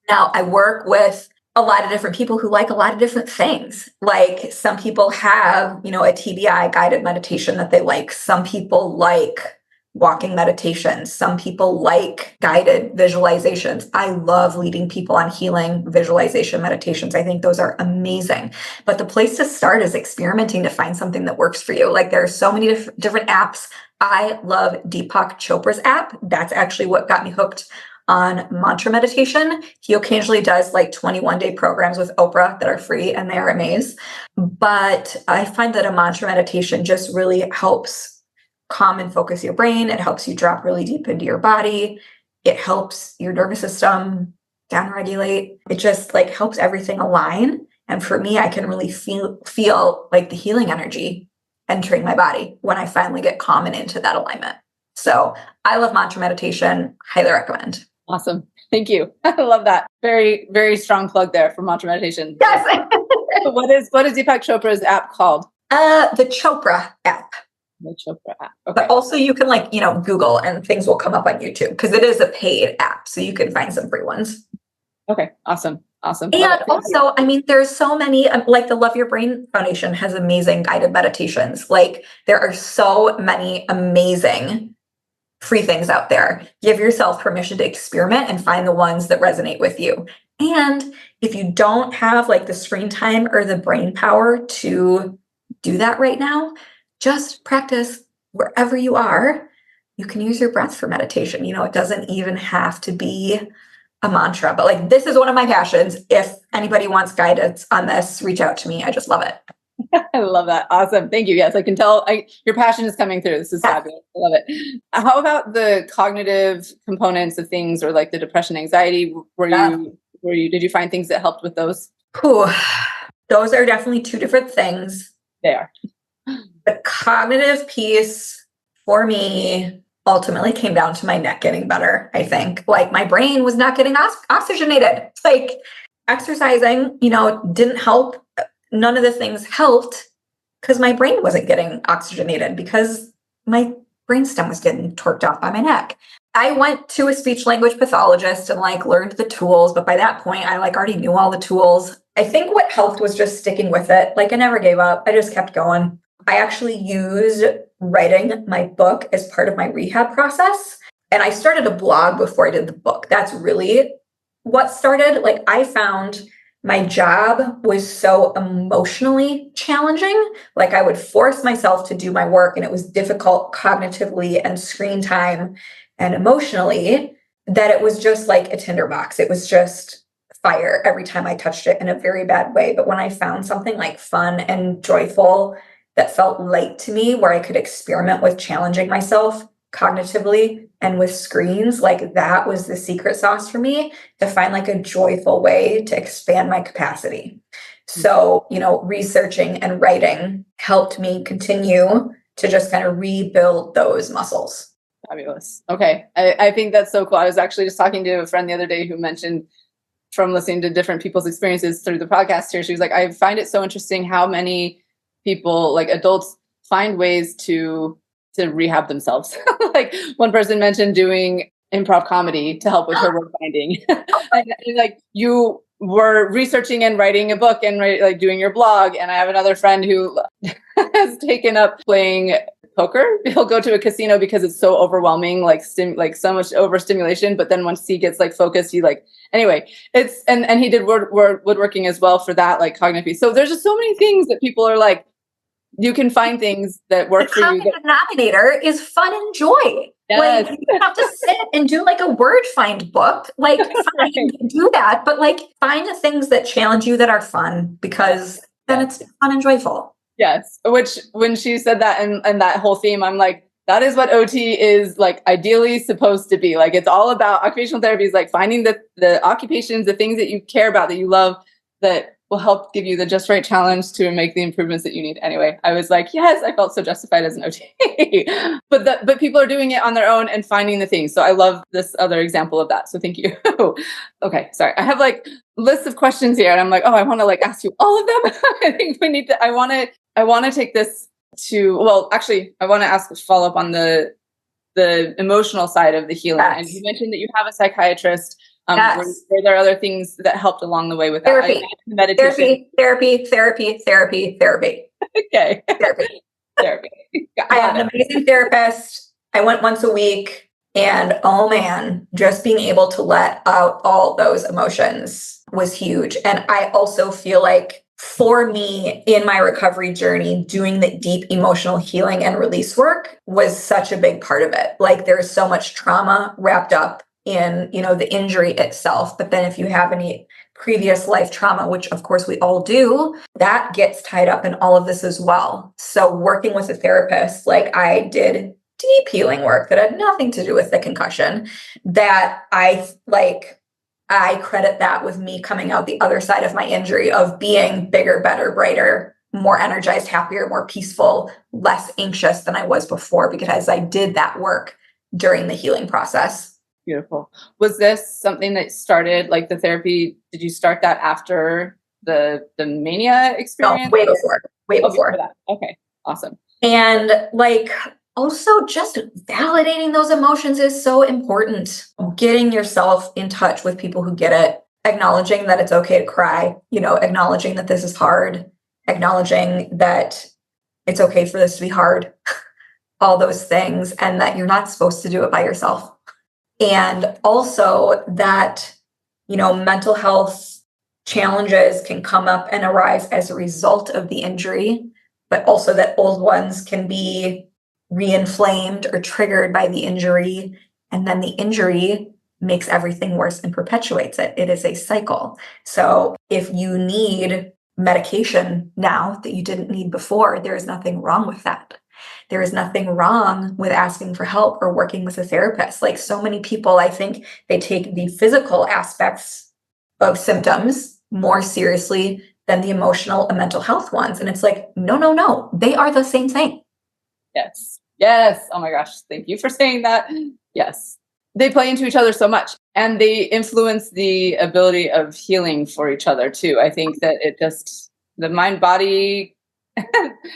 Now, I work with a lot of different people who like a lot of different things. Like, some people have, a TBI guided meditation that they like. Some people like walking meditations. Some people like guided visualizations. I love leading people on healing visualization meditations. I think those are amazing. But the place to start is experimenting to find something that works for you. Like, there are so many different apps. I love Deepak Chopra's app. That's actually what got me hooked on mantra meditation. He occasionally does 21-day programs with Oprah that are free, and they are amazing. But I find that a mantra meditation just really helps calm and focus your brain. It helps you drop really deep into your body. It helps your nervous system downregulate. It just helps everything align. And for me, I can really feel like the healing energy entering my body when I finally get calm and into that alignment. So I love mantra meditation. Highly recommend. Awesome. Thank you. I love that. Very, very strong plug there for mantra meditation. Yes. What is Deepak Chopra's app called? The Chopra app. The Chopra app. Okay. But also you can Google and things will come up on YouTube because it is a paid app. So you can find some free ones. Okay. Awesome. And also, there's so many, the Love Your Brain Foundation has amazing guided meditations. There are so many amazing free things out there. Give yourself permission to experiment and find the ones that resonate with you. And if you don't have the screen time or the brain power to do that right now, just practice wherever you are. You can use your breath for meditation. It doesn't even have to be a mantra, but this is one of my passions. If anybody wants guidance on this, reach out to me. I just love it. I love that. Awesome. Thank you. Yes, I can tell your passion is coming through. This is fabulous. I love it. How about the cognitive components of things, or the depression, anxiety? Did you find things that helped with those? Those are definitely two different things. They are. The cognitive piece for me ultimately came down to my neck getting better, I think. My brain was not getting oxygenated. Exercising, didn't help. None of the things helped because my brain wasn't getting oxygenated because my brainstem was getting torqued off by my neck. I went to a speech language pathologist and learned the tools, but by that point I already knew all the tools. I think what helped was just sticking with it. I never gave up. I just kept going. I actually used writing my book as part of my rehab process. And I started a blog before I did the book. That's really what started. I found my job was so emotionally challenging. I would force myself to do my work and it was difficult cognitively and screen time and emotionally, that it was just like a tinderbox. It was just fire every time I touched it in a very bad way. But when I found something fun and joyful that felt light to me, where I could experiment with challenging myself cognitively and with screens, that was the secret sauce for me to find a joyful way to expand my capacity. So, researching and writing helped me continue to just kind of rebuild those muscles. Fabulous. Okay. I think that's so cool. I was actually just talking to a friend the other day who mentioned, from listening to different people's experiences through the podcast here, she was like, I find it so interesting how many people, adults, find ways to rehab themselves. One person mentioned doing improv comedy to help with her word finding. and like you were researching and writing a book and like doing your blog. And I have another friend who has taken up playing poker. He'll go to a casino because it's so overwhelming, like so much overstimulation. But then once he gets like focused, he like, anyway, it's, and he did woodworking as well for that, like cognitive piece. So there's just so many things that people are like, you can find things that work for you. The denominator is fun and joy. Yes. Like you have to sit and do like a word find book. Like fine, do that, but like find the things that challenge you that are fun, because then it's fun and joyful. Yes. Which when she said that and that whole theme, I'm like, that is what OT is like ideally supposed to be. Like it's all about occupational therapy is like finding the occupations, the things that you care about, that you love, that will help give you the just right challenge to make the improvements that you need. Anyway, I was like, yes, I felt so justified as an OT. but people are doing it on their own and finding the things. So I love this other example of that. So thank you. Okay, sorry. I have like lists of questions here and I'm like, oh, I want to like ask you all of them. I think we need to, I want to take this to, well, actually, I want to ask a follow up on the emotional side of the healing. Yes. And you mentioned that you have a psychiatrist. Yes. Were there other things that helped along the way with that? Therapy. Okay. Therapy. I have an amazing therapist. I went once a week, and oh man, just being able to let out all those emotions was huge. And I also feel like for me in my recovery journey, doing the deep emotional healing and release work was such a big part of it. Like there's so much trauma wrapped up in, the injury itself. But then if you have any previous life trauma, which of course we all do, that gets tied up in all of this as well. So working with a therapist, like I did deep healing work that had nothing to do with the concussion, that I credit that with me coming out the other side of my injury of being bigger, better, brighter, more energized, happier, more peaceful, less anxious than I was before, because I did that work during the healing process. Beautiful. Was this something that started, like the therapy, did you start that after the mania experience? No, way before that. Okay, awesome. And like also just validating those emotions is so important. Getting yourself in touch with people who get it, acknowledging that it's okay to cry, acknowledging that this is hard, acknowledging that it's okay for this to be hard, all those things, and that you're not supposed to do it by yourself. And also that, mental health challenges can come up and arise as a result of the injury, but also that old ones can be re-inflamed or triggered by the injury. And then the injury makes everything worse and perpetuates it. It is a cycle. So if you need medication now that you didn't need before, there's nothing wrong with that. There is nothing wrong with asking for help or working with a therapist. Like so many people, I think they take the physical aspects of symptoms more seriously than the emotional and mental health ones. And it's like, no, they are the same thing. Yes. Oh my gosh. Thank you for saying that. Yes. They play into each other so much and they influence the ability of healing for each other too. I think that it just, the mind, body,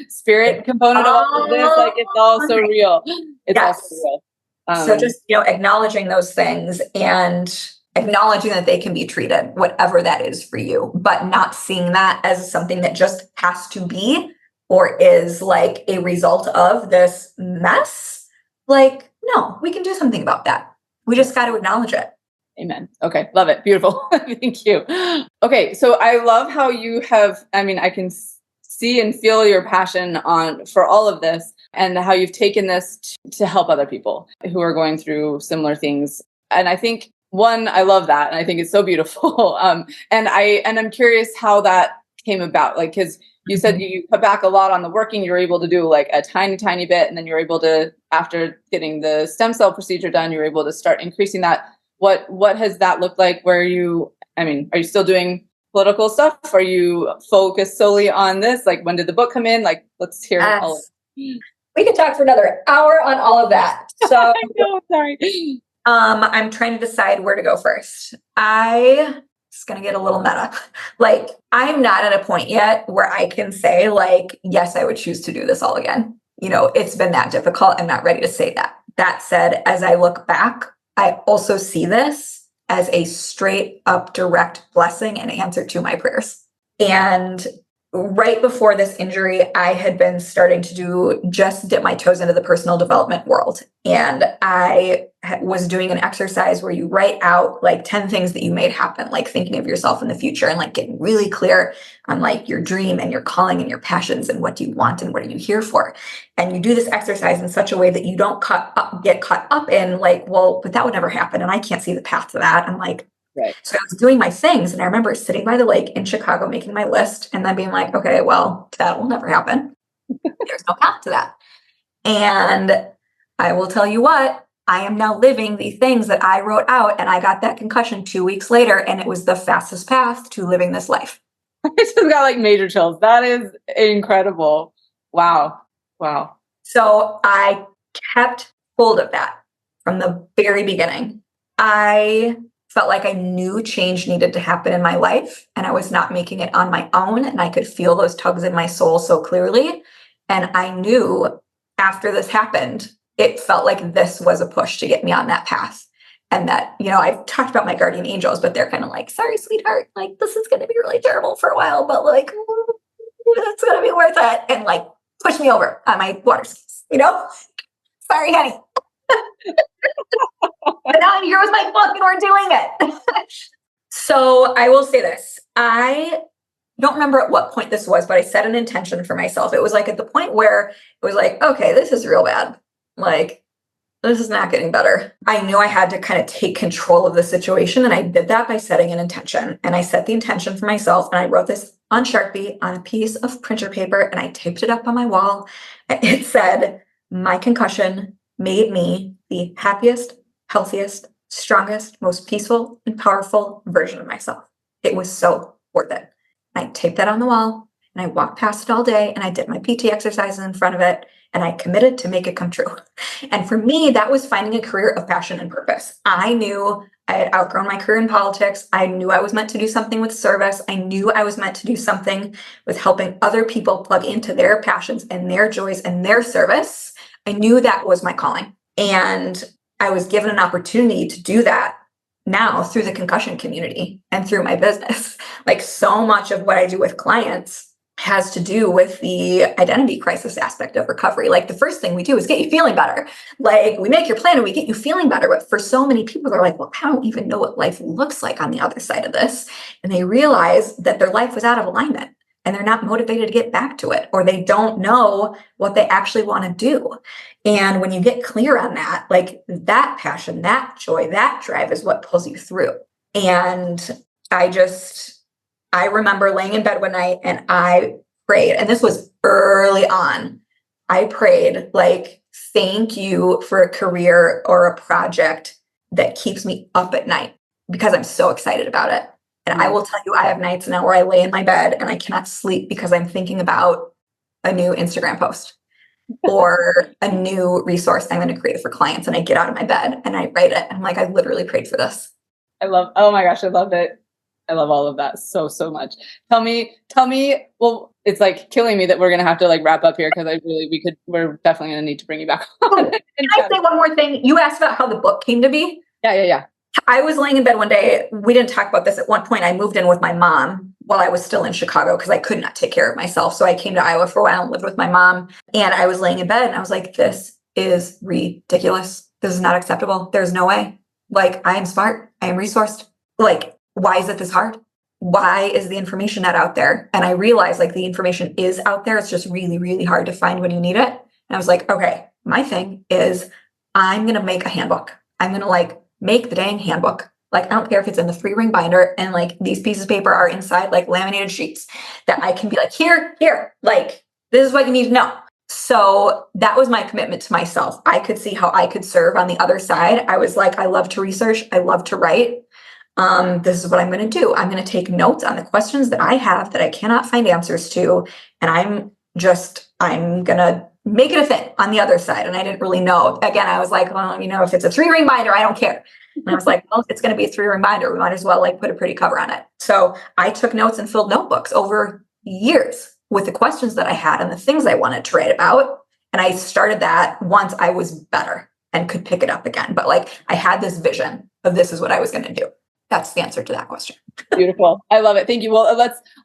spirit component of all of this, like it's all so real. It's all so real. So just, acknowledging those things and acknowledging that they can be treated, whatever that is for you, but not seeing that as something that just has to be or is like a result of this mess. Like, no, we can do something about that. We just got to acknowledge it. Amen. Okay. Love it. Beautiful. Thank you. Okay. So I love how you have, I can see and feel your passion for all of this and how you've taken this to help other people who are going through similar things. And I think I love that. And I think it's so beautiful. And I'm curious how that came about. Like, cause you said you cut back a lot on the working, you're able to do like a tiny, tiny bit. And then you're able to, after getting the stem cell procedure done, you're able to start increasing that. What has that looked like? Are you still doing political stuff? Are you focused solely on this? Like, when did the book come in? Like, let's hear all of it. We could talk for another hour on all of that. So I know, sorry. I'm trying to decide where to go first. It's going to get a little meta. Like, I'm not at a point yet where I can say like, yes, I would choose to do this all again. It's been that difficult. I'm not ready to say that. That said, as I look back I also see this as a straight up direct blessing and answer to my prayers. And right before this injury, I had been starting to just dip my toes into the personal development world. And I was doing an exercise where you write out like 10 things that you made happen, like thinking of yourself in the future and like getting really clear on like your dream and your calling and your passions and what do you want and what are you here for. And you do this exercise in such a way that you don't get caught up in like, well, but that would never happen. And I can't see the path to that. I'm like, Right. So I was doing my things, and I remember sitting by the lake in Chicago making my list and then being like, okay, well, that will never happen. There's no path to that. And I will tell you what, I am now living the things that I wrote out, and I got that concussion 2 weeks later, and it was the fastest path to living this life. I just got like major chills. That is incredible. Wow. Wow. So I kept hold of that from the very beginning. I felt like I knew change needed to happen in my life, and I was not making it on my own, and I could feel those tugs in my soul so clearly. And I knew after this happened, it felt like this was a push to get me on that path. And that, I've talked about my guardian angels, but they're kind of like, sorry, sweetheart, like this is going to be really terrible for a while, but like, it's going to be worth it. And like, push me over on my water skis, sorry, honey. But now I'm here with my book and we're doing it. So I will say this. I don't remember at what point this was, but I set an intention for myself. It was like at the point where it was like, okay, this is real bad. Like, this is not getting better. I knew I had to kind of take control of the situation. And I did that by setting an intention. And I set the intention for myself. And I wrote this on Sharpie on a piece of printer paper. And I taped it up on my wall. It said, my concussion made me the happiest, healthiest, strongest, most peaceful and powerful version of myself. It was so worth it. I taped that on the wall and I walked past it all day and I did my PT exercises in front of it and I committed to make it come true. And for me, that was finding a career of passion and purpose. I knew I had outgrown my career in politics. I knew I was meant to do something with service. I knew I was meant to do something with helping other people plug into their passions and their joys and their service. I knew that was my calling. And I was given an opportunity to do that now through the concussion community and through my business. Like so much of what I do with clients has to do with the identity crisis aspect of recovery. Like the first thing we do is get you feeling better. Like we make your plan and we get you feeling better. But for so many people, they're like, well, I don't even know what life looks like on the other side of this. And they realize that their life was out of alignment and they're not motivated to get back to it, or they don't know what they actually want to do. And when you get clear on that, like that passion, that joy, that drive is what pulls you through. And I remember laying in bed one night and I prayed, and this was early on. I prayed like, thank you for a career or a project that keeps me up at night because I'm so excited about it. And I will tell you, I have nights now where I lay in my bed and I cannot sleep because I'm thinking about a new Instagram post or a new resource I'm going to create for clients. And I get out of my bed and I write it. And I'm like, I literally prayed for this. Oh my gosh, I love it. I love all of that so much. Tell me, well, it's like killing me that we're going to have to like wrap up here because we're definitely going to need to bring you back on. Can I say one more thing? You asked about how the book came to be. Yeah. I was laying in bed one day. We didn't talk about this at one point. I moved in with my mom while I was still in Chicago because I could not take care of myself. So I came to Iowa for a while and lived with my mom. And I was laying in bed and I was like, this is ridiculous. This is not acceptable. There's no way. Like, I am smart. I am resourced. Like, why is it this hard? Why is the information not out there? And I realized like the information is out there. It's just really, really hard to find when you need it. And I was like, okay, my thing is I'm going to make a handbook. I'm going to like make the dang handbook. Like, I don't care if it's in the 3-ring binder and like these pieces of paper are inside like laminated sheets that I can be like, here, like, this is what you need to know. So that was my commitment to myself. I could see how I could serve on the other side. I was like, I love to research. I love to write. This is what I'm going to do. I'm going to take notes on the questions that I have that I cannot find answers to. And I'm going to make it a thing on the other side. And I didn't really know. Again, I was like, well, if it's a 3-ring binder, I don't care. And I was like, well, if it's going to be a 3-ring binder, we might as well like put a pretty cover on it. So I took notes and filled notebooks over years with the questions that I had and the things I wanted to write about. And I started that once I was better. and could pick it up again. But like I had this vision of this is what I was going to do. That's the answer to that question. Beautiful. I love it. Thank you. Well,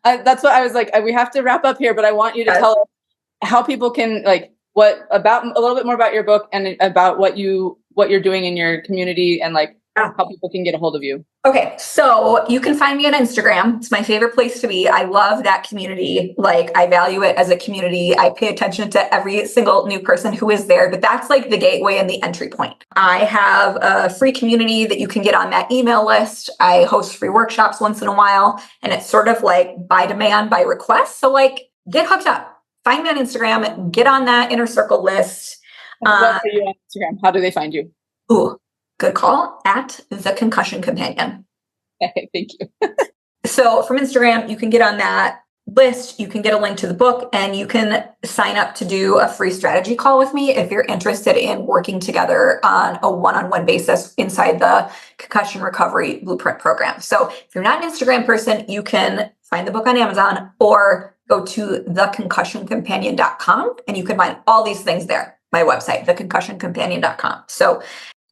that's what I was like, we have to wrap up here, but I want you to tell us how people can like a little bit more about your book and about what you're doing in your community and like how people can get a hold of you. Okay. So you can find me on Instagram. It's my favorite place to be. I love that community. Like I value it as a community. I pay attention to every single new person who is there, but that's like the gateway and the entry point. I have a free community that you can get on that email list. I host free workshops once in a while, and it's sort of like by demand, by request. So like get hooked up, find me on Instagram, get on that inner circle list. What are you on Instagram? How do they find you? Ooh, good call, at the Concussion Companion. Okay, thank you. So from Instagram, you can get on that list, you can get a link to the book, and you can sign up to do a free strategy call with me if you're interested in working together on a one-on-one basis inside the Concussion Recovery Blueprint program. So if you're not an Instagram person, you can find the book on Amazon or go to theconcussioncompanion.com and you can find all these things there. My website, theconcussioncompanion.com. So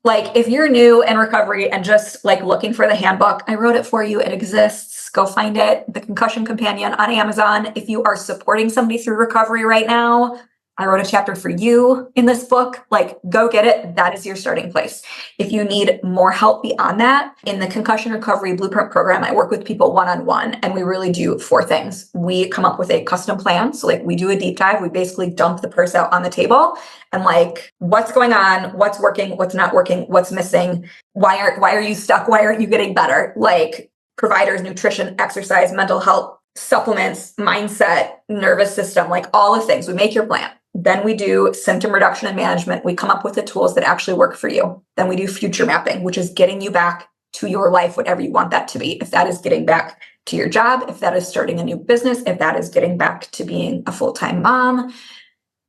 like if you're new in recovery and just like looking for the handbook, I wrote it for you. It exists. Go find it. The Concussion Companion on Amazon. If you are supporting somebody through recovery right now, I wrote a chapter for you in this book. Like go get it. That is your starting place. If you need more help beyond that, in the Concussion Recovery Blueprint program, I work with people one-on-one and we really do 4 things. We come up with a custom plan. So like we do a deep dive. We basically dump the purse out on the table and like what's going on, what's working, what's not working, what's missing, why are you stuck, why aren't you getting better? Like providers, nutrition, exercise, mental health, supplements, mindset, nervous system, like all the things. We make your plan. Then we do symptom reduction and management. We come up with the tools that actually work for you. Then we do future mapping, which is getting you back to your life, whatever you want that to be. If that is getting back to your job, if that is starting a new business, if that is getting back to being a full-time mom,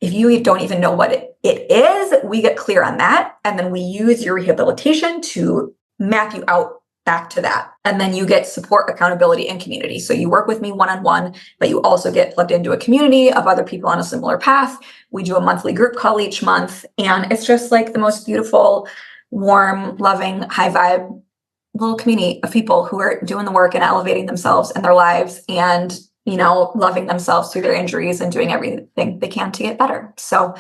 if you don't even know what it is, we get clear on that. And then we use your rehabilitation to map you out back to that. And then you get support, accountability, and community. So you work with me one-on-one, but you also get plugged into a community of other people on a similar path. We do a monthly group call each month. And it's just like the most beautiful, warm, loving, high vibe little community of people who are doing the work and elevating themselves and their lives and, you know, loving themselves through their injuries and doing everything they can to get better. So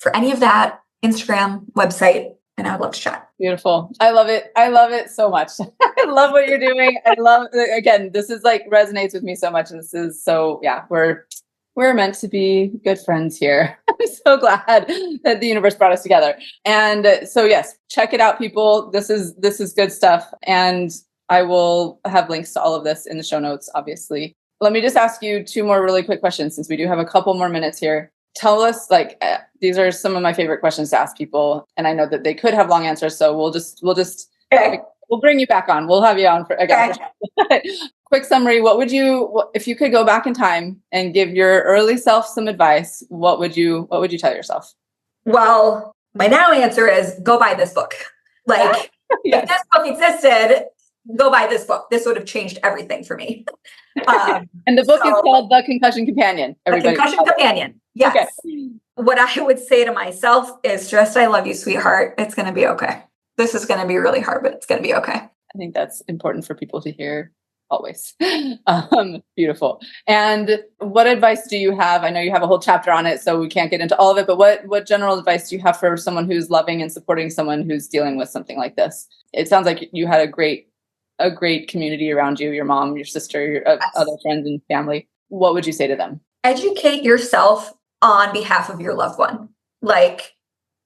for any of that, Instagram, website, and I would love to chat. Beautiful. I love it. I love it so much. I love what you're doing. I love, again, this is like resonates with me so much. And this is so, yeah, we're meant to be good friends here. I'm so glad that the universe brought us together. And so, yes, check it out, people. This is good stuff. And I will have links to all of this in the show notes, obviously. Let me just ask you 2 more really quick questions since we do have a couple more minutes here. Tell us, like, these are some of my favorite questions to ask people. And I know that they could have long answers. So we'll bring you back on. We'll have you on for again. Okay. Quick summary. If you could go back in time and give your early self some advice, what would you tell yourself? Well, my now answer is go buy this book. Like yes. If this book existed, go buy this book. This would have changed everything for me. And the book is called The Concussion Companion. Everybody. The Concussion Companion. Yes. Okay. What I would say to myself is just, I love you, sweetheart. It's going to be okay. This is going to be really hard, but it's going to be okay. I think that's important for people to hear always. Beautiful. And what advice do you have? I know you have a whole chapter on it, so we can't get into all of it, but what general advice do you have for someone who's loving and supporting someone who's dealing with something like this? It sounds like you had a great community around you, your mom, your sister, your other friends and family. What would you say to them? Educate yourself on behalf of your loved one. Like,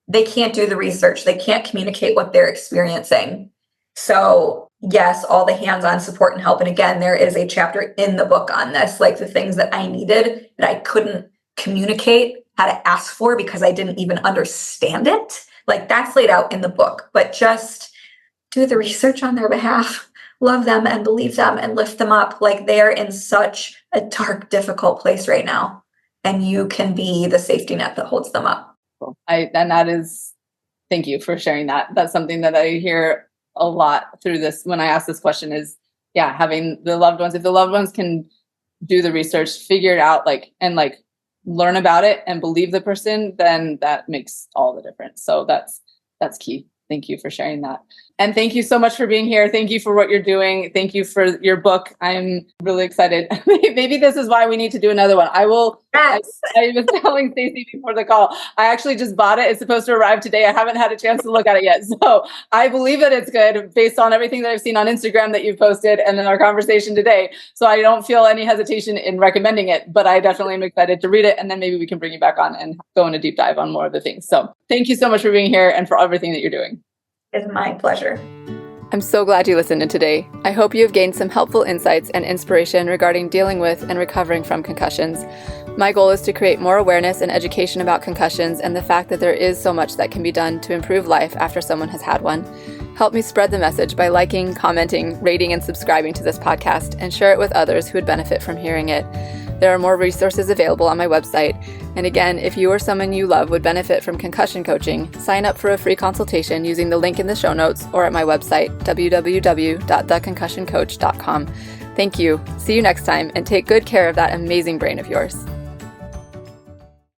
they can't do the research. They can't communicate what they're experiencing. So yes, all the hands-on support and help. And again, there is a chapter in the book on this, like the things that I needed that I couldn't communicate how to ask for because I didn't even understand it. Like that's laid out in the book, but just do the research on their behalf, love them and believe them and lift them up. Like they're in such a dark, difficult place right now. And you can be the safety net that holds them up. Thank you for sharing that. That's something that I hear a lot through this when I ask this question is, having the loved ones, if the loved ones can do the research, figure it out, learn about it and believe the person, then that makes all the difference. So that's That's key. Thank you for sharing that. And thank you so much for being here. Thank you for what you're doing. Thank you for your book. I'm really excited. Maybe this is why we need to do another one. I was telling Stacey before the call, I actually just bought it. It's supposed to arrive today. I haven't had a chance to look at it yet. So I believe that it's good based on everything that I've seen on Instagram that you've posted and then our conversation today. So I don't feel any hesitation in recommending it, but I definitely am excited to read it. And then maybe we can bring you back on and go in a deep dive on more of the things. So thank you so much for being here and for everything that you're doing. It's my pleasure. I'm so glad you listened in today. I hope you have gained some helpful insights and inspiration regarding dealing with and recovering from concussions. My goal is to create more awareness and education about concussions and the fact that there is so much that can be done to improve life after someone has had one. Help me spread the message by liking, commenting, rating, and subscribing to this podcast, and share it with others who would benefit from hearing it. There are more resources available on my website. And again, if you or someone you love would benefit from concussion coaching, sign up for a free consultation using the link in the show notes or at my website, www.theconcussioncoach.com. Thank you. See you next time, and take good care of that amazing brain of yours.